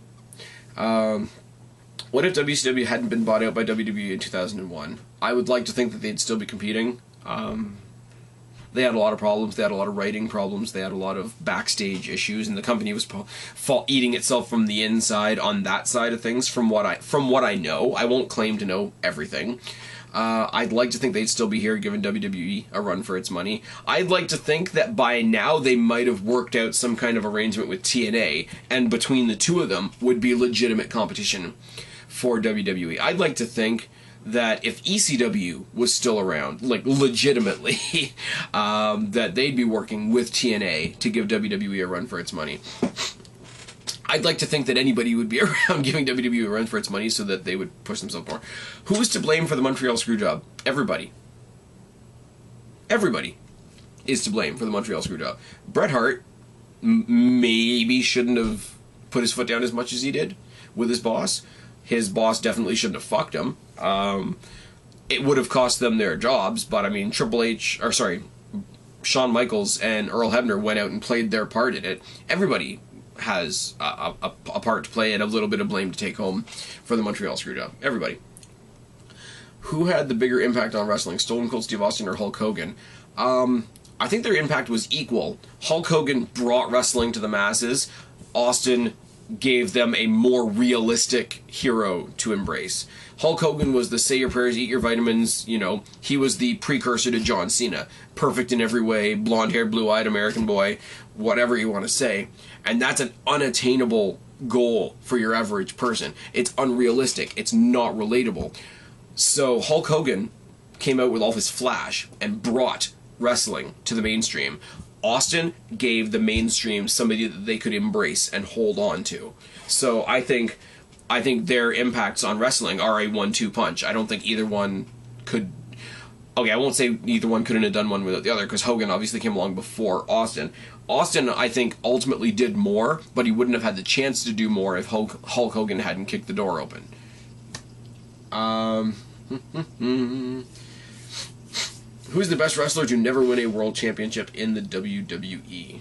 What if WCW hadn't been bought out by WWE in 2001? I would like to think that they'd still be competing. They had a lot of problems. They had a lot of writing problems. They had a lot of backstage issues, and the company was eating itself from the inside on that side of things. From what I know, I won't claim to know everything. I'd like to think they'd still be here, giving WWE a run for its money. I'd like to think that by now they might have worked out some kind of arrangement with TNA, and between the two of them would be legitimate competition for WWE. I'd like to think that if ECW was still around, like legitimately, that they'd be working with TNA to give WWE a run for its money. I'd like to think that anybody would be around giving WWE a run for its money so that they would push themselves more. Who's to blame for the Montreal Screwjob? Everybody. Everybody is to blame for the Montreal Screwjob. Bret Hart maybe shouldn't have put his foot down as much as he did with his boss. His boss definitely shouldn't have fucked him. It would have cost them their jobs, but I mean, Shawn Michaels and Earl Hebner went out and played their part in it. Everybody has a part to play and a little bit of blame to take home for the Montreal Screwjob. Everybody. Who had the bigger impact on wrestling, Stone Cold Steve Austin or Hulk Hogan? I think their impact was equal. Hulk Hogan brought wrestling to the masses. Austin gave them a more realistic hero to embrace. Hulk Hogan was the say your prayers, eat your vitamins, he was the precursor to John Cena. Perfect in every way, blonde-haired, blue-eyed American boy, whatever you want to say. And that's an unattainable goal for your average person. It's unrealistic. It's not relatable. So Hulk Hogan came out with all his flash and brought wrestling to the mainstream. Austin gave the mainstream somebody that they could embrace and hold on to. So I think their impacts on wrestling are a 1-2 punch. I don't think either one could... Okay, I won't say either one couldn't have done one without the other, because Hogan obviously came along before Austin. Austin, I think, ultimately did more, but he wouldn't have had the chance to do more if Hulk Hogan hadn't kicked the door open. Who's the best wrestler to never win a world championship in the WWE?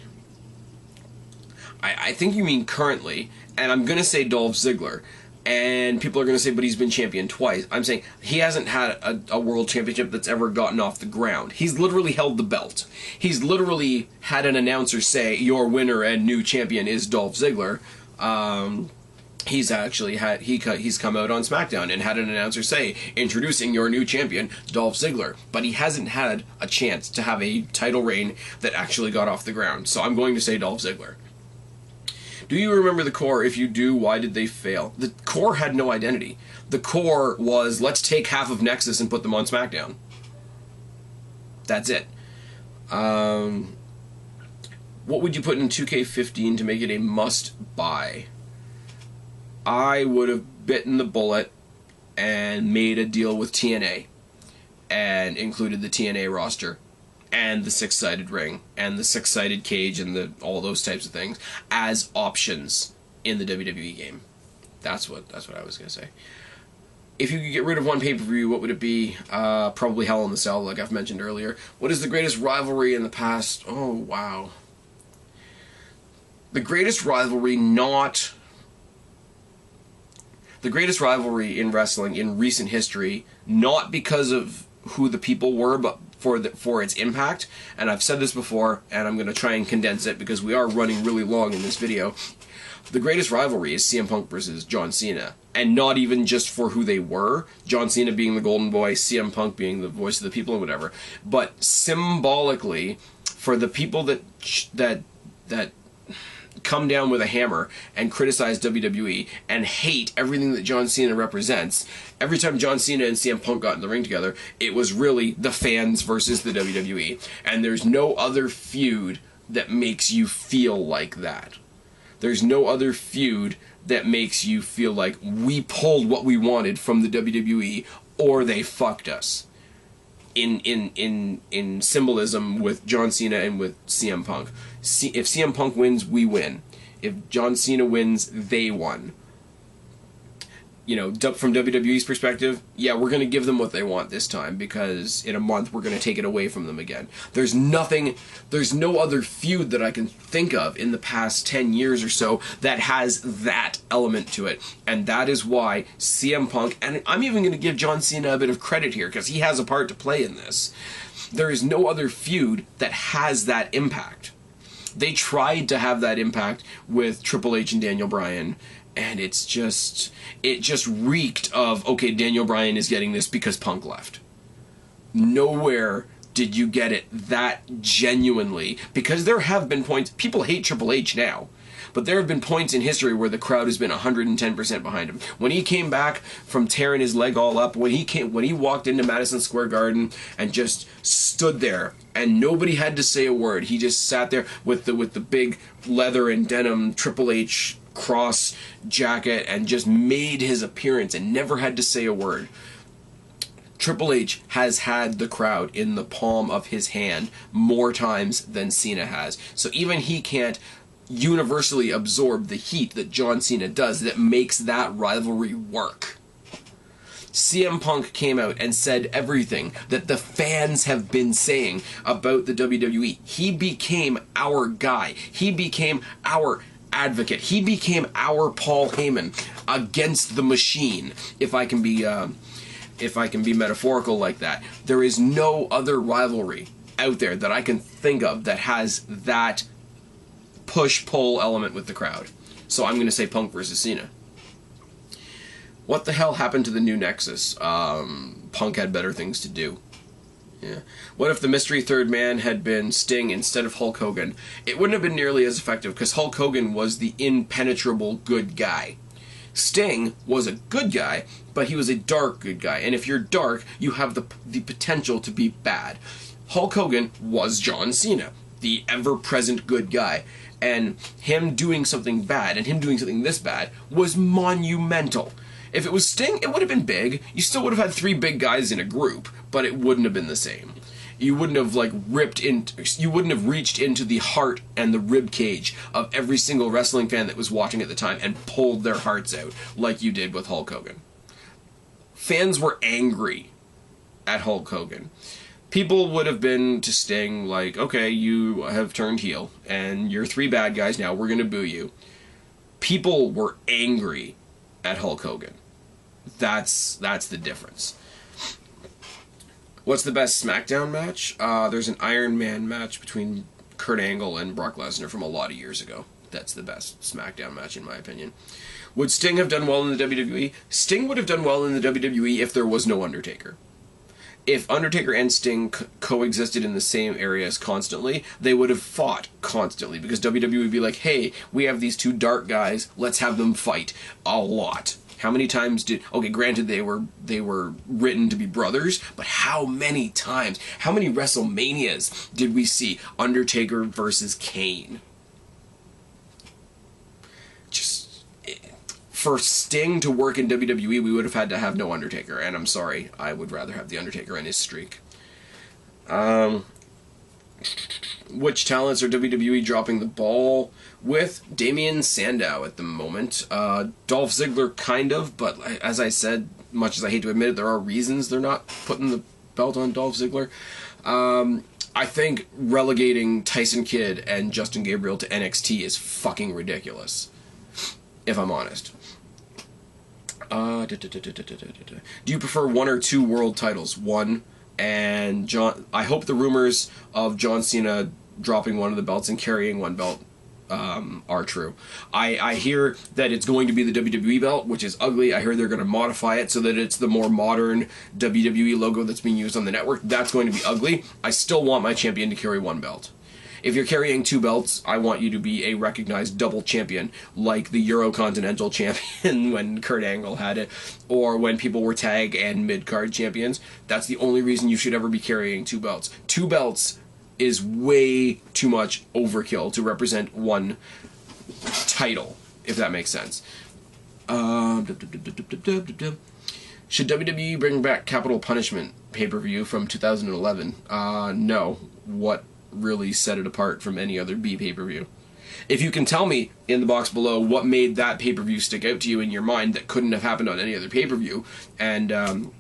I think you mean currently, and I'm going to say Dolph Ziggler. And people are going to say, but he's been champion twice. I'm saying he hasn't had a world championship that's ever gotten off the ground. He's literally held the belt. He's literally had an announcer say, your winner and new champion is Dolph Ziggler. He's actually he's come out on SmackDown and had an announcer say, introducing your new champion, Dolph Ziggler. But he hasn't had a chance to have a title reign that actually got off the ground. So I'm going to say Dolph Ziggler. Do you remember the core? If you do, why did they fail? The core had no identity. The core was, let's take half of Nexus and put them on SmackDown. That's it. What would you put in 2K15 to make it a must-buy? I would have bitten the bullet and made a deal with TNA and included the TNA roster and the 6-sided ring and the 6-sided cage and all those types of things as options in the WWE game. That's what I was going to say. If you could get rid of one pay-per-view, what would it be? Probably Hell in the Cell, like I've mentioned earlier. What is the greatest rivalry in the past? Oh, wow. The greatest rivalry in wrestling in recent history, not because of who the people were, but for its impact. And I've said this before, and I'm going to try and condense it because we are running really long in this video. The greatest rivalry is CM Punk versus John Cena. And not even just for who they were, John Cena being the golden boy, CM Punk being the voice of the people and whatever, but symbolically for the people that come down with a hammer and criticize WWE and hate everything that John Cena represents. Every time John Cena and CM Punk got in the ring together, it was really the fans versus the WWE. And there's no other feud that makes you feel like that. There's no other feud that makes you feel like we pulled what we wanted from the WWE or they fucked us. In symbolism with John Cena and with CM Punk. If CM Punk wins, we win. If John Cena wins, they won. You know, from WWE's perspective, yeah, we're going to give them what they want this time because in a month we're going to take it away from them again. There's no other feud that I can think of in the past 10 years or so that has that element to it. And that is why CM Punk, and I'm even going to give John Cena a bit of credit here because he has a part to play in this. There is no other feud that has that impact. They tried to have that impact with Triple H and Daniel Bryan, and it just reeked of, okay, Daniel Bryan is getting this because Punk left. Nowhere did you get it that genuinely, because there have been points, people hate Triple H now, but there have been points in history where the crowd has been 110% behind him. When he came back from tearing his leg all up, when he walked into Madison Square Garden and just stood there and nobody had to say a word, he just sat there with the big leather and denim Triple H cross jacket and just made his appearance and never had to say a word. Triple H has had the crowd in the palm of his hand more times than Cena has. So even he can't universally absorb the heat that John Cena does that makes that rivalry work. CM Punk came out and said everything that the fans have been saying about the WWE. He became our guy. He became our advocate. He became our Paul Heyman against the machine, if I can be metaphorical like that. There is no other rivalry out there that I can think of that has that push-pull element with the crowd. So I'm going to say Punk versus Cena. What the hell happened to the new Nexus? Punk had better things to do. Yeah. What if the mystery third man had been Sting instead of Hulk Hogan? It wouldn't have been nearly as effective because Hulk Hogan was the impenetrable good guy. Sting was a good guy, but he was a dark good guy. And if you're dark, you have the potential to be bad. Hulk Hogan was John Cena, the ever-present good guy. And him doing something bad, and him doing something this bad, was monumental. If it was Sting, it would have been big. You still would have had 3 big guys in a group, but it wouldn't have been the same. You wouldn't have you wouldn't have reached into the heart and the rib cage of every single wrestling fan that was watching at the time and pulled their hearts out like you did with Hulk Hogan. Fans were angry at Hulk Hogan. People would have been to Sting like, okay, you have turned heel, and you're 3 bad guys now, we're going to boo you. People were angry at Hulk Hogan. That's the difference. What's the best SmackDown match? There's an Iron Man match between Kurt Angle and Brock Lesnar from a lot of years ago. That's the best SmackDown match in my opinion. Would Sting have done well in the WWE? Sting would have done well in the WWE if there was no Undertaker. If Undertaker and Sting coexisted in the same areas constantly, they would have fought constantly because WWE would be like, hey, we have these 2 dark guys, let's have them fight a lot. How many times did... Okay, granted, they were written to be brothers, but how many times, how many WrestleManias did we see Undertaker versus Kane? For Sting to work in WWE, we would have had to have no Undertaker, and I'm sorry, I would rather have the Undertaker and his streak. Which talents are WWE dropping the ball with? Damien Sandow at the moment. Dolph Ziggler, kind of, but as I said, much as I hate to admit it, there are reasons they're not putting the belt on Dolph Ziggler. I think relegating Tyson Kidd and Justin Gabriel to NXT is fucking ridiculous, if I'm honest. Do you prefer 1 or 2 world titles? 1, and I hope the rumors of John Cena dropping one of the belts and carrying 1 belt are true. I hear that it's going to be the WWE belt, which is ugly. I hear they're going to modify it so that it's the more modern WWE logo that's being used on the network. That's going to be ugly. I still want my champion to carry one belt. If you're carrying two belts, I want you to be a recognized double champion, like the Eurocontinental champion when Kurt Angle had it, or when people were tag and mid-card champions. That's the only reason you should ever be carrying two belts. Two belts is way too much overkill to represent one title, if that makes sense. Should WWE bring back Capital Punishment pay-per-view from 2011? No. What really set it apart from any other B pay-per-view? If you can tell me in the box below what made that pay-per-view stick out to you in your mind that couldn't have happened on any other pay-per-view, and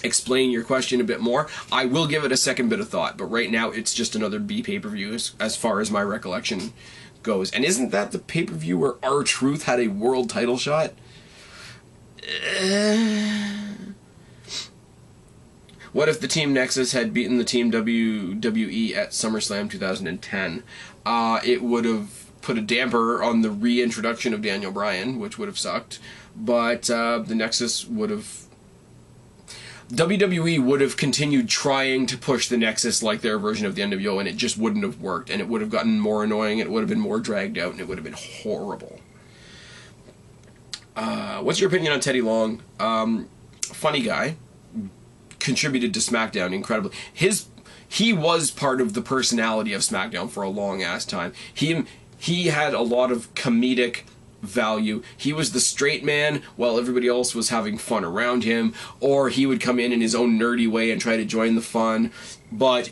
explain your question a bit more, I will give it a second bit of thought, but right now it's just another B pay-per-view as far as my recollection goes. And isn't that the pay-per-view where R-Truth had a world title shot? What if the Team Nexus had beaten the Team WWE at SummerSlam 2010? It would have put a damper on the reintroduction of Daniel Bryan, which would have sucked, but the Nexus would have... WWE would have continued trying to push the Nexus like their version of the NWO, and it just wouldn't have worked, and it would have gotten more annoying, it would have been more dragged out, and it would have been horrible. What's your opinion on Teddy Long? Funny guy. Contributed to SmackDown incredibly. He was part of the personality of SmackDown for a long ass time. He had a lot of comedic value. He was the straight man while everybody else was having fun around him, or he would come in his own nerdy way and try to join the fun. But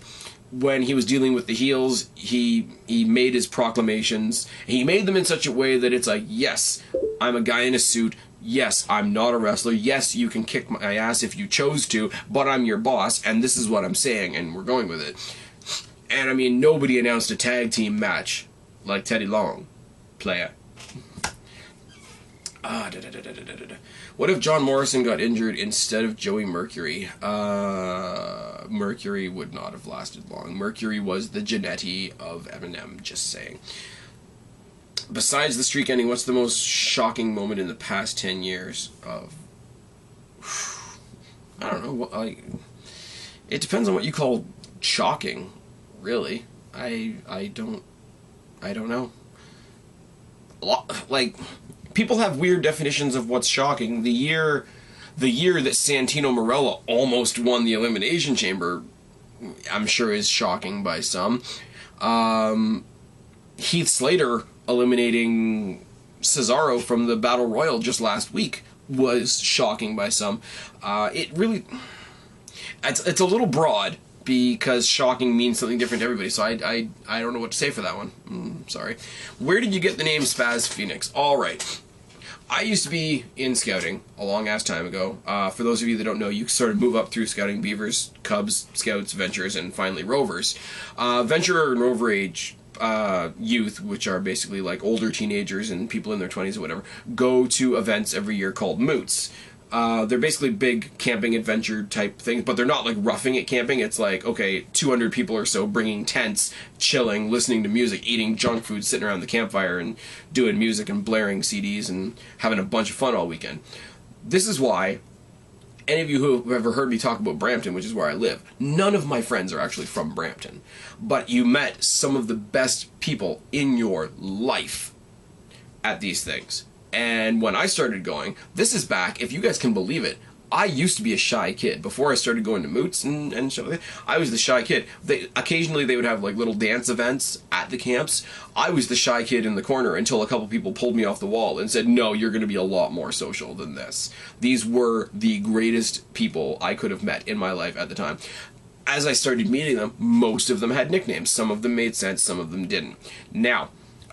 when he was dealing with the heels, he made his proclamations. He made them in such a way that it's like, yes, I'm a guy in a suit. Yes, I'm not a wrestler. Yes, you can kick my ass if you chose to, but I'm your boss, and this is what I'm saying, and we're going with it. And I mean, nobody announced a tag team match like Teddy Long. Player. What if John Morrison got injured instead of Joey Mercury? Mercury would not have lasted long. Mercury was the Jannetty of Eminem, just saying. Besides the streak ending, what's the most shocking moment in the past 10 years of... I don't know. Like, it depends on what you call shocking, really. I don't know. Like, people have weird definitions of what's shocking. The year that Santino Marella almost won the Elimination Chamber, I'm sure is shocking by some. Heath Slater eliminating Cesaro from the Battle Royal just last week was shocking by some. It really... It's a little broad, because shocking means something different to everybody, so I don't know what to say for that one. Sorry. Where did you get the name Spaz Phoenix? Alright. I used to be in scouting a long-ass time ago. For those of you that don't know, you sort of move up through scouting: Beavers, Cubs, Scouts, Ventures, and finally Rovers. Venture and Rover age youth, which are basically like older teenagers and people in their 20s or whatever, go to events every year called moots. They're basically big camping adventure type things, but they're not like roughing it camping. It's like, okay, 200 people or so bringing tents, chilling, listening to music, eating junk food, sitting around the campfire and doing music and blaring CDs and having a bunch of fun all weekend. This is why any of you who have ever heard me talk about Brampton, which is where I live, none of my friends are actually from Brampton. But you met some of the best people in your life at these things. And when I started going, this is back, if you guys can believe it, I used to be a shy kid. Before I started going to moots and shit like that, I was the shy kid. Occasionally they would have like little dance events at the camps. I was the shy kid in the corner until a couple people pulled me off the wall and said, no, you're going to be a lot more social than this. These were the greatest people I could have met in my life at the time. As I started meeting them, most of them had nicknames. Some of them made sense, some of them didn't. Now,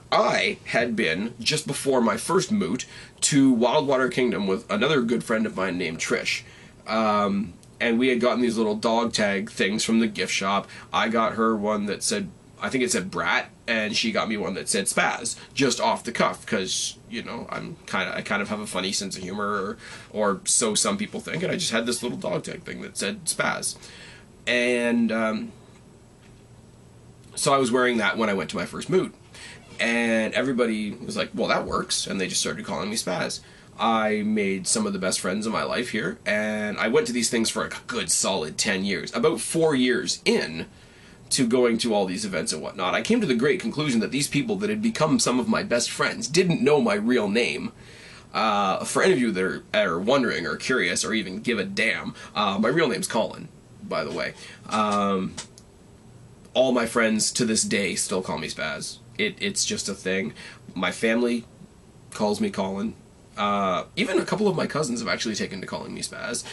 I had been, just before my first moot, to Wildwater Kingdom with another good friend of mine named Trish. And we had gotten these little dog tag things from the gift shop. I got her one that said, I think it said Brat, and she got me one that said Spaz, just off the cuff, because, you know, I kind of have a funny sense of humor, or so some people think, and I just had this little dog tag thing that said Spaz. And so I was wearing that when I went to my first moot. And everybody was like, well, that works. And they just started calling me Spaz. I made some of the best friends in my life here. And I went to these things for a good solid 10 years. About 4 years in to going to all these events and whatnot, I came to the great conclusion that these people that had become some of my best friends didn't know my real name. For any of you that are wondering or curious or even give a damn, my real name's Colin, by the way. All my friends to this day still call me Spaz. It's just a thing. My family calls me Colin. Even a couple of my cousins have actually taken to calling me Spaz.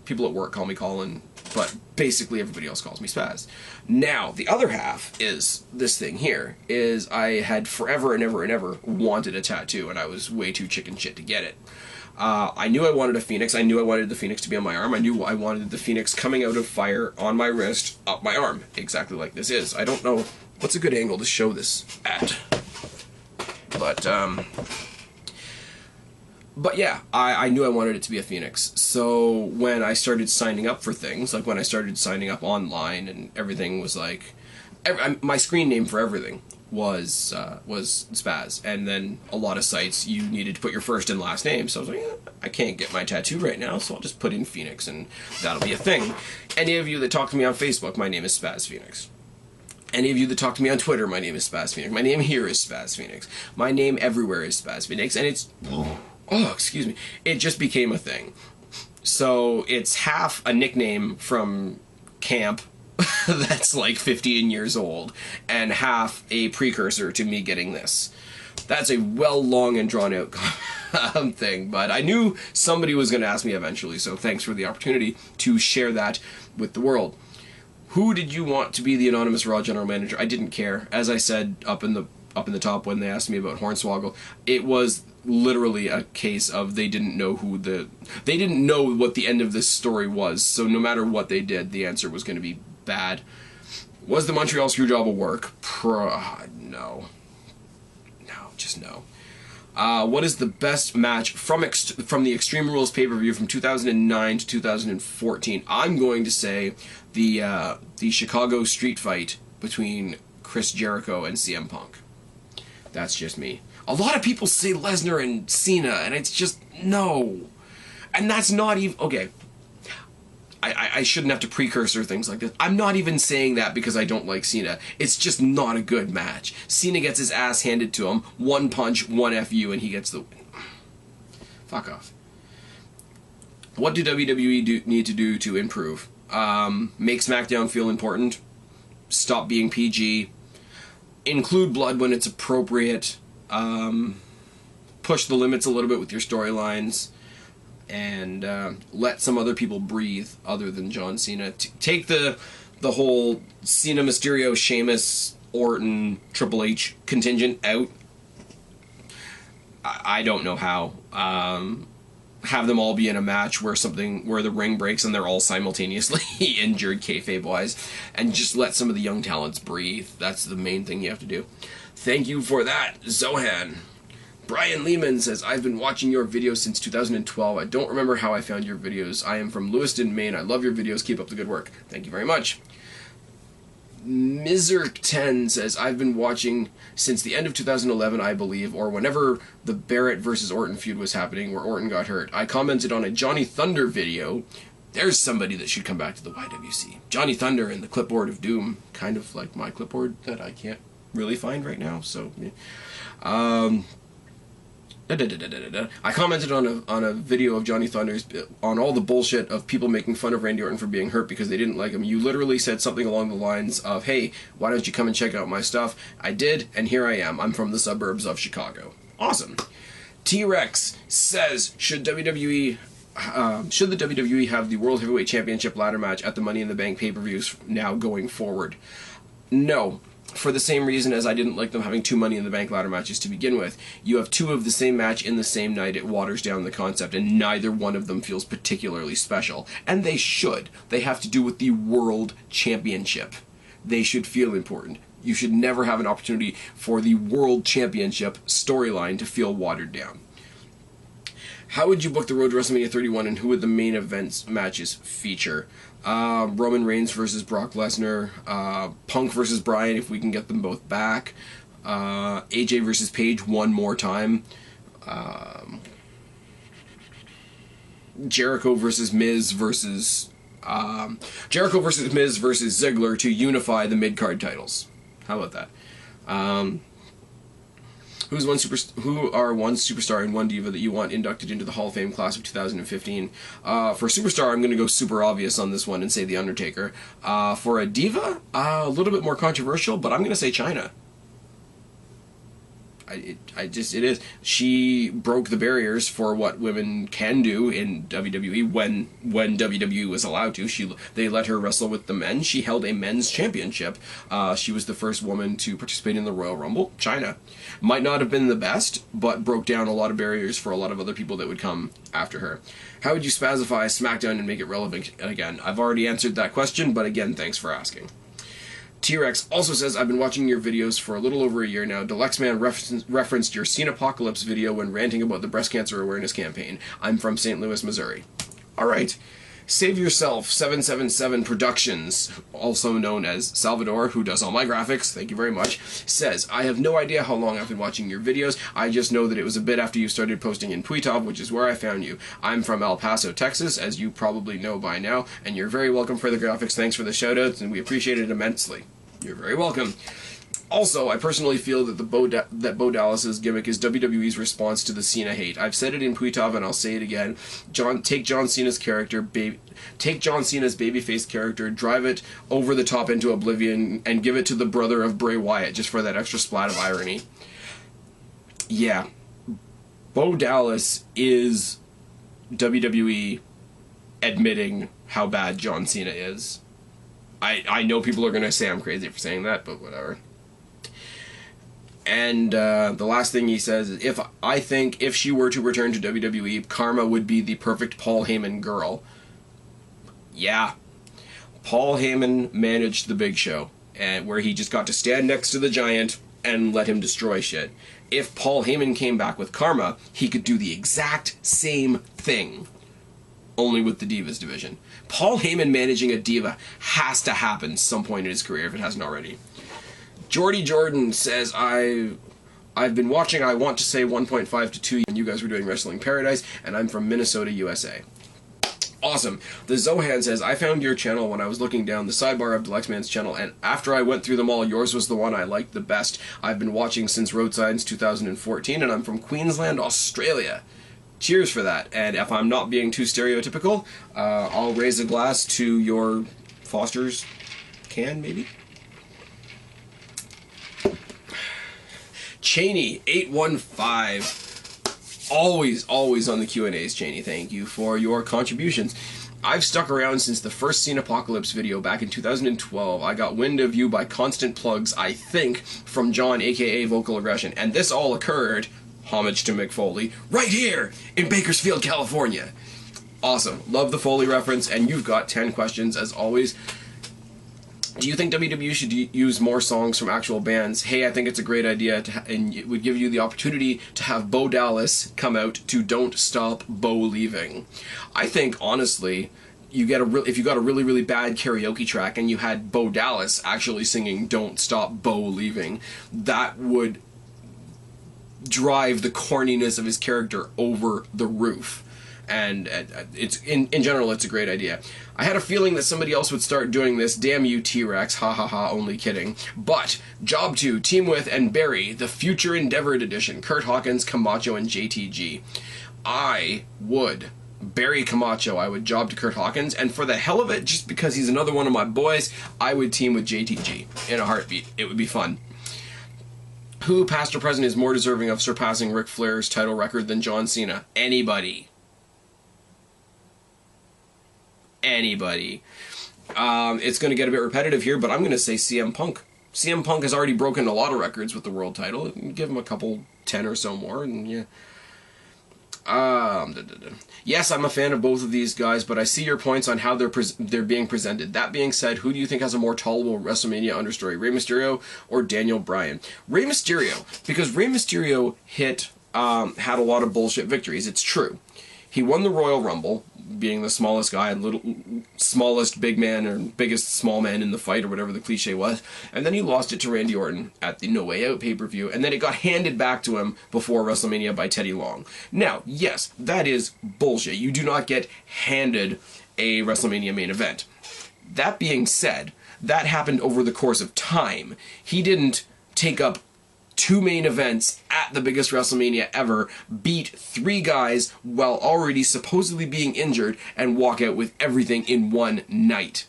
People at work call me Colin, but basically everybody else calls me Spaz. Now, the other half is this thing here, is I had forever and ever and ever wanted a tattoo, and I was way too chicken shit to get it. I knew I wanted a phoenix. I knew I wanted the phoenix to be on my arm. I knew I wanted the phoenix coming out of fire on my wrist, up my arm, exactly like this is. I don't know what's a good angle to show this at, but yeah, I knew I wanted it to be a phoenix. So when I started signing up for things, like when I started signing up online and everything was like, my screen name for everything was Spaz, and then a lot of sites you needed to put your first and last name. So I was like, I can't get my tattoo right now, so I'll just put in Phoenix and that'll be a thing. Any of you that talk to me on Facebook, my name is Spaz Phoenix. Any of you that talk to me on Twitter, my name is Spaz Phoenix. My name here is Spaz Phoenix. My name everywhere is Spaz Phoenix, and it's, excuse me, it just became a thing. So it's half a nickname from camp that's like 15 years old, and half a precursor to me getting this. That's a long and drawn out thing, but I knew somebody was going to ask me eventually, so thanks for the opportunity to share that with the world. Who did you want to be the Anonymous Raw General Manager? I didn't care. As I said up in the top when they asked me about Hornswoggle, it was literally a case of they didn't know what the end of this story was, so no matter what they did, the answer was going to be bad. Was the Montreal Screwjob work? No. No, just no. What is the best match from the Extreme Rules pay-per-view from 2009 to 2014? I'm going to say the Chicago street fight between Chris Jericho and CM Punk. That's just me. A lot of people say Lesnar and Cena, and it's just, no. And that's not even, okay, I shouldn't have to precursor things like this. I'm not even saying that because I don't like Cena. It's just not a good match. Cena gets his ass handed to him, one punch, one FU, and he gets the win. Fuck off. What do WWE need to do to improve? Make SmackDown feel important. Stop being PG. Include blood when it's appropriate. Push the limits a little bit with your storylines. And let some other people breathe other than John Cena. Take the whole Cena, Mysterio, Sheamus, Orton, Triple H contingent out. I don't know how. Have them all be in a match where the ring breaks and they're all simultaneously injured, kayfabe-wise, and just let some of the young talents breathe. That's the main thing you have to do. Thank you for that, Zohan. Brian Lehman says, I've been watching your videos since 2012. I don't remember how I found your videos. I am from Lewiston, Maine. I love your videos. Keep up the good work. Thank you very much. Mizer10 says, I've been watching since the end of 2011, I believe, or whenever the Barrett versus Orton feud was happening, where Orton got hurt. I commented on a Johnny Thunder video. There's somebody that should come back to the YWC. Johnny Thunder and the Clipboard of Doom. Kind of like my clipboard that I can't really find right now, so... I commented on a video of Johnny Thunder's on all the bullshit of people making fun of Randy Orton for being hurt because they didn't like him. You literally said something along the lines of, hey, why don't you come and check out my stuff? I did, and here I am. I'm from the suburbs of Chicago. Awesome. T-Rex says, should the WWE have the World Heavyweight Championship ladder match at the Money in the Bank pay-per-views now going forward? No. For the same reason as I didn't like them having two Money in the Bank ladder matches to begin with. You have two of the same match in the same night, it waters down the concept, and neither one of them feels particularly special. And they should. They have to do with the World Championship. They should feel important. You should never have an opportunity for the World Championship storyline to feel watered down. How would you book the road to WrestleMania 31, and who would the main events matches feature? Roman Reigns versus Brock Lesnar, Punk versus Bryan if we can get them both back, AJ versus Paige one more time. Jericho versus Miz versus Ziggler to unify the mid-card titles. How about that? Who are one superstar and one diva that you want inducted into the Hall of Fame class of 2015? For superstar, I'm going to go super obvious on this one and say The Undertaker. For a diva, a little bit more controversial, but I'm going to say Chyna. It is. She broke the barriers for what women can do in WWE when WWE was allowed to. They let her wrestle with the men. She held a men's championship. She was the first woman to participate in the Royal Rumble. Chyna might not have been the best, but broke down a lot of barriers for a lot of other people that would come after her. How would you spazify SmackDown and make it relevant again? I've already answered that question, but again, thanks for asking. T-Rex also says, I've been watching your videos for a little over a year now. Deluxeman referenced your Cena-apocalypse video when ranting about the breast cancer awareness campaign. I'm from St. Louis, Missouri. Alright. Save Yourself 777 Productions, also known as Salvador, who does all my graphics, thank you very much, says, I have no idea how long I've been watching your videos. I just know that it was a bit after you started posting in PWITOF, which is where I found you. I'm from El Paso, Texas, as you probably know by now, and you're very welcome for the graphics. Thanks for the shoutouts, and we appreciate it immensely. You're very welcome. Also, I personally feel that Bo Dallas's gimmick is WWE's response to the Cena hate. I've said it in PWITOF and I'll say it again. Take John Cena's babyface character, drive it over the top into oblivion, and give it to the brother of Bray Wyatt just for that extra splat of irony. Yeah, Bo Dallas is WWE admitting how bad John Cena is. I know people are going to say I'm crazy for saying that, but whatever. And the last thing he says is, if she were to return to WWE, Karma would be the perfect Paul Heyman girl. Yeah. Paul Heyman managed the Big Show, and where he just got to stand next to the Giant and let him destroy shit. If Paul Heyman came back with Karma, he could do the exact same thing, only with the Divas division. Paul Heyman managing a diva has to happen some point in his career if it hasn't already. Jordy Jordan says, I've been watching, I want to say 1.5 to 2 when you guys were doing Wrestling Paradise, and I'm from Minnesota, USA. Awesome. The Zohan says, I found your channel when I was looking down the sidebar of Deluxeman's channel, and after I went through them all, yours was the one I liked the best. I've been watching since Road Signs 2014, and I'm from Queensland, Australia. Cheers for that. And if I'm not being too stereotypical, I'll raise a glass to your Foster's can, maybe? Cheney 815, always on the Q&As. Cheney, thank you for your contributions. I've stuck around since the first Cena-apocalypse video back in 2012. I got wind of you by constant plugs, I think, from John, aka Vocal Aggression, and this all occurred, homage to Mick Foley, right here in Bakersfield, California. Awesome. Love the Foley reference, and you've got 10 questions as always. Do you think WWE should use more songs from actual bands? Hey, I think it's a great idea, and it would give you the opportunity to have Bo Dallas come out to Don't Stop Bo Leaving. I think, honestly, if you got a really, really bad karaoke track and you had Bo Dallas actually singing Don't Stop Bo Leaving, that would drive the corniness of his character over the roof. And it's in general, it's a great idea. I had a feeling that somebody else would start doing this. Damn you, T-Rex. Ha ha ha, only kidding. But, Job 2, Team With, and Barry, the Future Endeavored Edition. Kurt Hawkins, Camacho, and JTG. I would Barry Camacho. I would job to Kurt Hawkins. And for the hell of it, just because he's another one of my boys, I would team with JTG in a heartbeat. It would be fun. Who, past or present, is more deserving of surpassing Ric Flair's title record than John Cena? Anybody. Anybody. It's going to get a bit repetitive here, but I'm going to say CM Punk. CM Punk has already broken a lot of records with the world title. Give him a couple, 10 or so more, and yeah. Yes, I'm a fan of both of these guys, but I see your points on how they're being presented. That being said, who do you think has a more tolerable WrestleMania understory, Rey Mysterio or Daniel Bryan? Rey Mysterio, because Rey Mysterio had a lot of bullshit victories. It's true. He won the Royal Rumble, being the smallest guy, smallest big man, or biggest small man in the fight, or whatever the cliche was. And then he lost it to Randy Orton at the No Way Out pay-per-view, and then it got handed back to him before WrestleMania by Teddy Long. Now, yes, that is bullshit. You do not get handed a WrestleMania main event. That being said, that happened over the course of time. He didn't take up 2 main events at the biggest WrestleMania ever, beat 3 guys while already supposedly being injured, and walk out with everything in one night.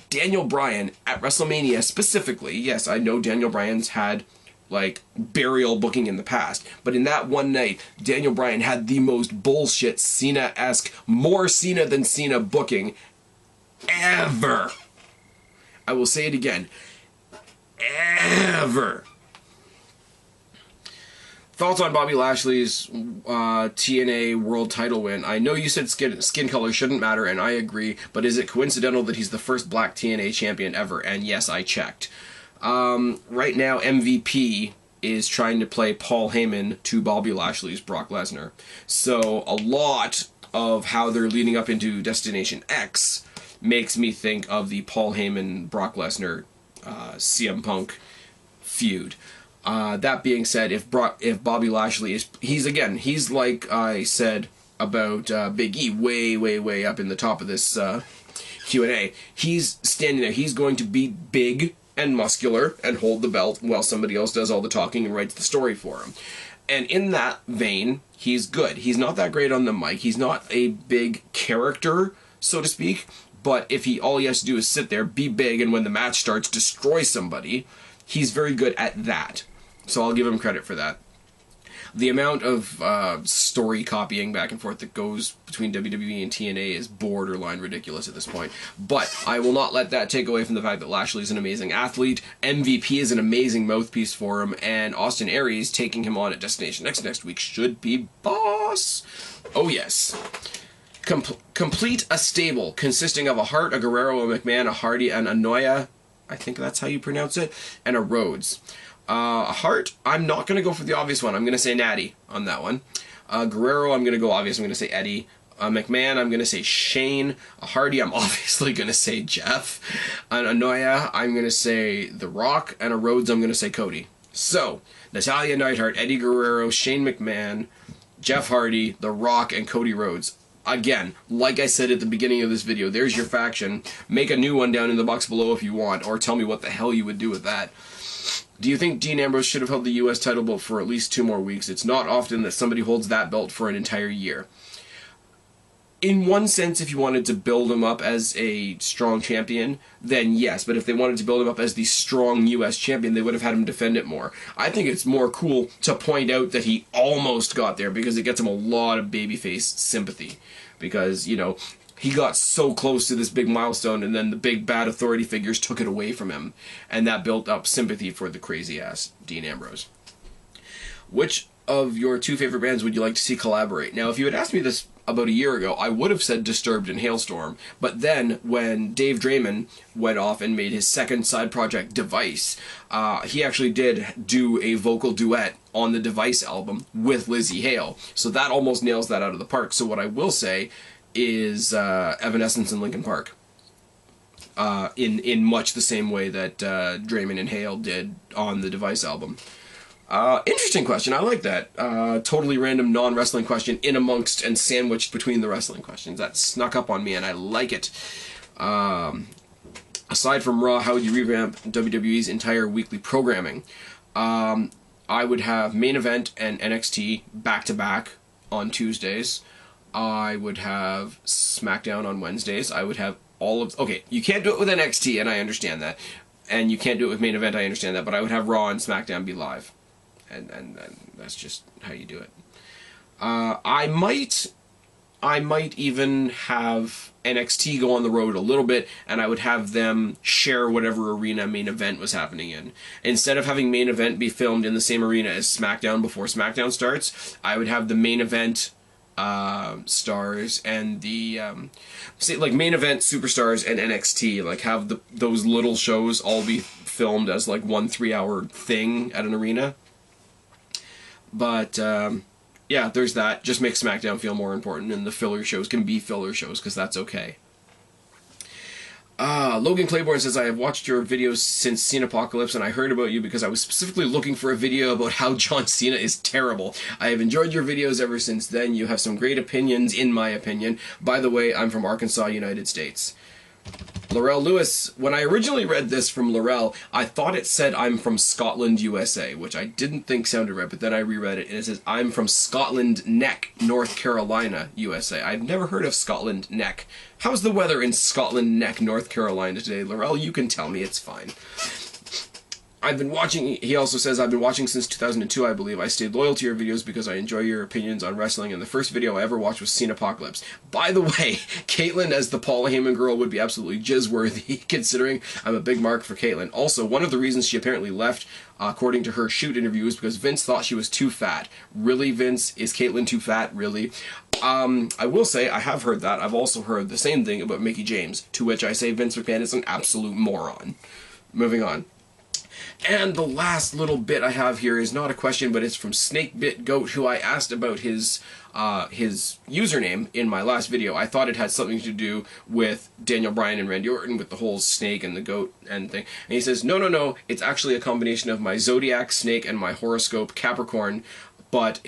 Daniel Bryan at WrestleMania specifically, yes, I know Daniel Bryan's had like burial booking in the past, but in that one night, Daniel Bryan had the most bullshit Cena-esque, more Cena than Cena booking ever. I will say it again. Ever. Thoughts on Bobby Lashley's TNA world title win? I know you said skin color shouldn't matter, and I agree, but is it coincidental that he's the first black TNA champion ever? And yes, I checked. Right now, MVP is trying to play Paul Heyman to Bobby Lashley's Brock Lesnar. So a lot of how they're leading up into Destination X makes me think of the Paul Heyman, Brock Lesnar, CM Punk feud. That being said, if Bobby Lashley is, he's like I said about Big E, way up in the top of this Q&A. He's standing there. He's going to be big and muscular and hold the belt while somebody else does all the talking and writes the story for him. And in that vein, he's good. He's not that great on the mic. He's not a big character, so to speak. But if all he has to do is sit there, be big, and when the match starts, destroy somebody, he's very good at that. So I'll give him credit for that. The amount of story copying back and forth that goes between WWE and TNA is borderline ridiculous at this point. But I will not let that take away from the fact that Lashley is an amazing athlete, MVP is an amazing mouthpiece for him, and Austin Aries taking him on at Destination X next week should be boss. Oh yes. Complete a stable consisting of a Hart, a Guerrero, a McMahon, a Hardy, and a Noya, I think that's how you pronounce it, and a Rhodes. A Hart, I'm not going to go for the obvious one. I'm going to say Natty on that one. Guerrero, I'm going to go obvious. I'm going to say Eddie. McMahon, I'm going to say Shane. A Hardy, I'm obviously going to say Jeff. An Anoya, I'm going to say The Rock. And a Rhodes, I'm going to say Cody. So, Natalya Neidhart, Eddie Guerrero, Shane McMahon, Jeff Hardy, The Rock, and Cody Rhodes. Again, like I said at the beginning of this video, there's your faction. Make a new one down in the box below if you want, or tell me what the hell you would do with that. Do you think Dean Ambrose should have held the U.S. title belt for at least 2 more weeks? It's not often that somebody holds that belt for an entire year. In one sense, if you wanted to build him up as a strong champion, then yes. But if they wanted to build him up as the strong U.S. champion, they would have had him defend it more. I think it's more cool to point out that he almost got there, because it gets him a lot of babyface sympathy. Because, you know, he got so close to this big milestone, and then the big bad authority figures took it away from him. And that built up sympathy for the crazy-ass Dean Ambrose. Which of your 2 favorite bands would you like to see collaborate? Now, if you had asked me this about a year ago, I would have said Disturbed and Hailstorm. But then, when Dave Draymond went off and made his second side project, Device, he actually did do a vocal duet on the Device album with Lizzie Hale. So that almost nails that out of the park. So what I will say is Evanescence and Linkin Park. In much the same way that Draymond and Hale did on the Device album. Interesting question. I like that. Totally random non-wrestling question in amongst and sandwiched between the wrestling questions. That snuck up on me, and I like it. Aside from Raw, how would you revamp WWE's entire weekly programming? I would have Main Event and NXT back-to-back on Tuesdays. I would have SmackDown on Wednesdays. I would have all of... Okay, you can't do it with NXT, and I understand that. And you can't do it with Main Event, I understand that. But I would have Raw and SmackDown be live. And that's just how you do it. I might even have NXT go on the road a little bit, and I would have them share whatever arena Main Event was happening in. Instead of having Main Event be filmed in the same arena as SmackDown before SmackDown starts, I would have the Main Event stars and the say like Main Event Superstars and NXT, like have those little shows all be filmed as like one 3-hour thing at an arena. But yeah, there's that. Just make SmackDown feel more important, and the filler shows can be filler shows, because that's okay. Logan Claiborne says, I have watched your videos since Cenapocalypse, and I heard about you because I was specifically looking for a video about how John Cena is terrible. I have enjoyed your videos ever since then. You have some great opinions, in my opinion. By the way, I'm from Arkansas, United States. Laurel Lewis, when I originally read this from Laurel, I thought it said I'm from Scotland, USA, which I didn't think sounded right, but then I reread it, and it says I'm from Scotland Neck, North Carolina, USA. I've never heard of Scotland Neck. How's the weather in Scotland Neck, North Carolina today? Laurel, you can tell me, it's fine. I've been watching, he also says, I've been watching since 2002, I believe. I stayed loyal to your videos because I enjoy your opinions on wrestling, and the first video I ever watched was Cenapocalypse. By the way, Caitlyn as the Paul Heyman girl would be absolutely jizz-worthy, considering I'm a big mark for Caitlyn. Also, one of the reasons she apparently left, according to her shoot interview, is because Vince thought she was too fat. Really, Vince? Is Caitlyn too fat? Really? I will say, I have heard that. I've also heard the same thing about Mickie James, to which I say Vince McMahon is an absolute moron. Moving on. And the last little bit I have here is not a question, but it's from SnakeBitGoat, who I asked about his username in my last video. I thought it had something to do with Daniel Bryan and Randy Orton, with the whole snake and the goat and thing. And he says, no, it's actually a combination of my zodiac snake and my horoscope Capricorn, but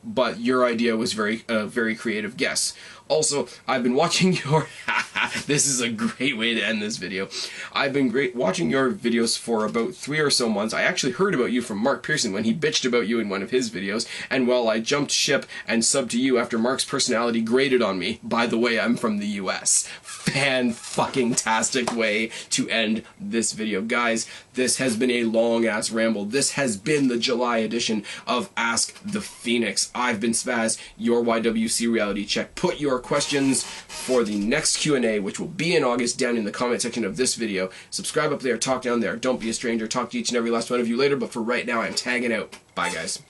but your idea was very creative guess. Also, I've been watching your... This is a great way to end this video. I've been watching your videos for about 3 or so months. I actually heard about you from Mark Pearson when he bitched about you in one of his videos, and well, I jumped ship and subbed to you after Mark's personality grated on me. By the way, I'm from the US. Fan-fucking-tastic way to end this video. Guys, this has been a long-ass ramble. This has been the July edition of Ask the Phoenix. I've been Spaz, your YWC Reality Check. Put your questions for the next Q&A, which will be in August, down in the comment section of this video. Subscribe up there, talk down there. Don't be a stranger. Talk to each and every last one of you later, but for right now, I'm tagging out. Bye, guys.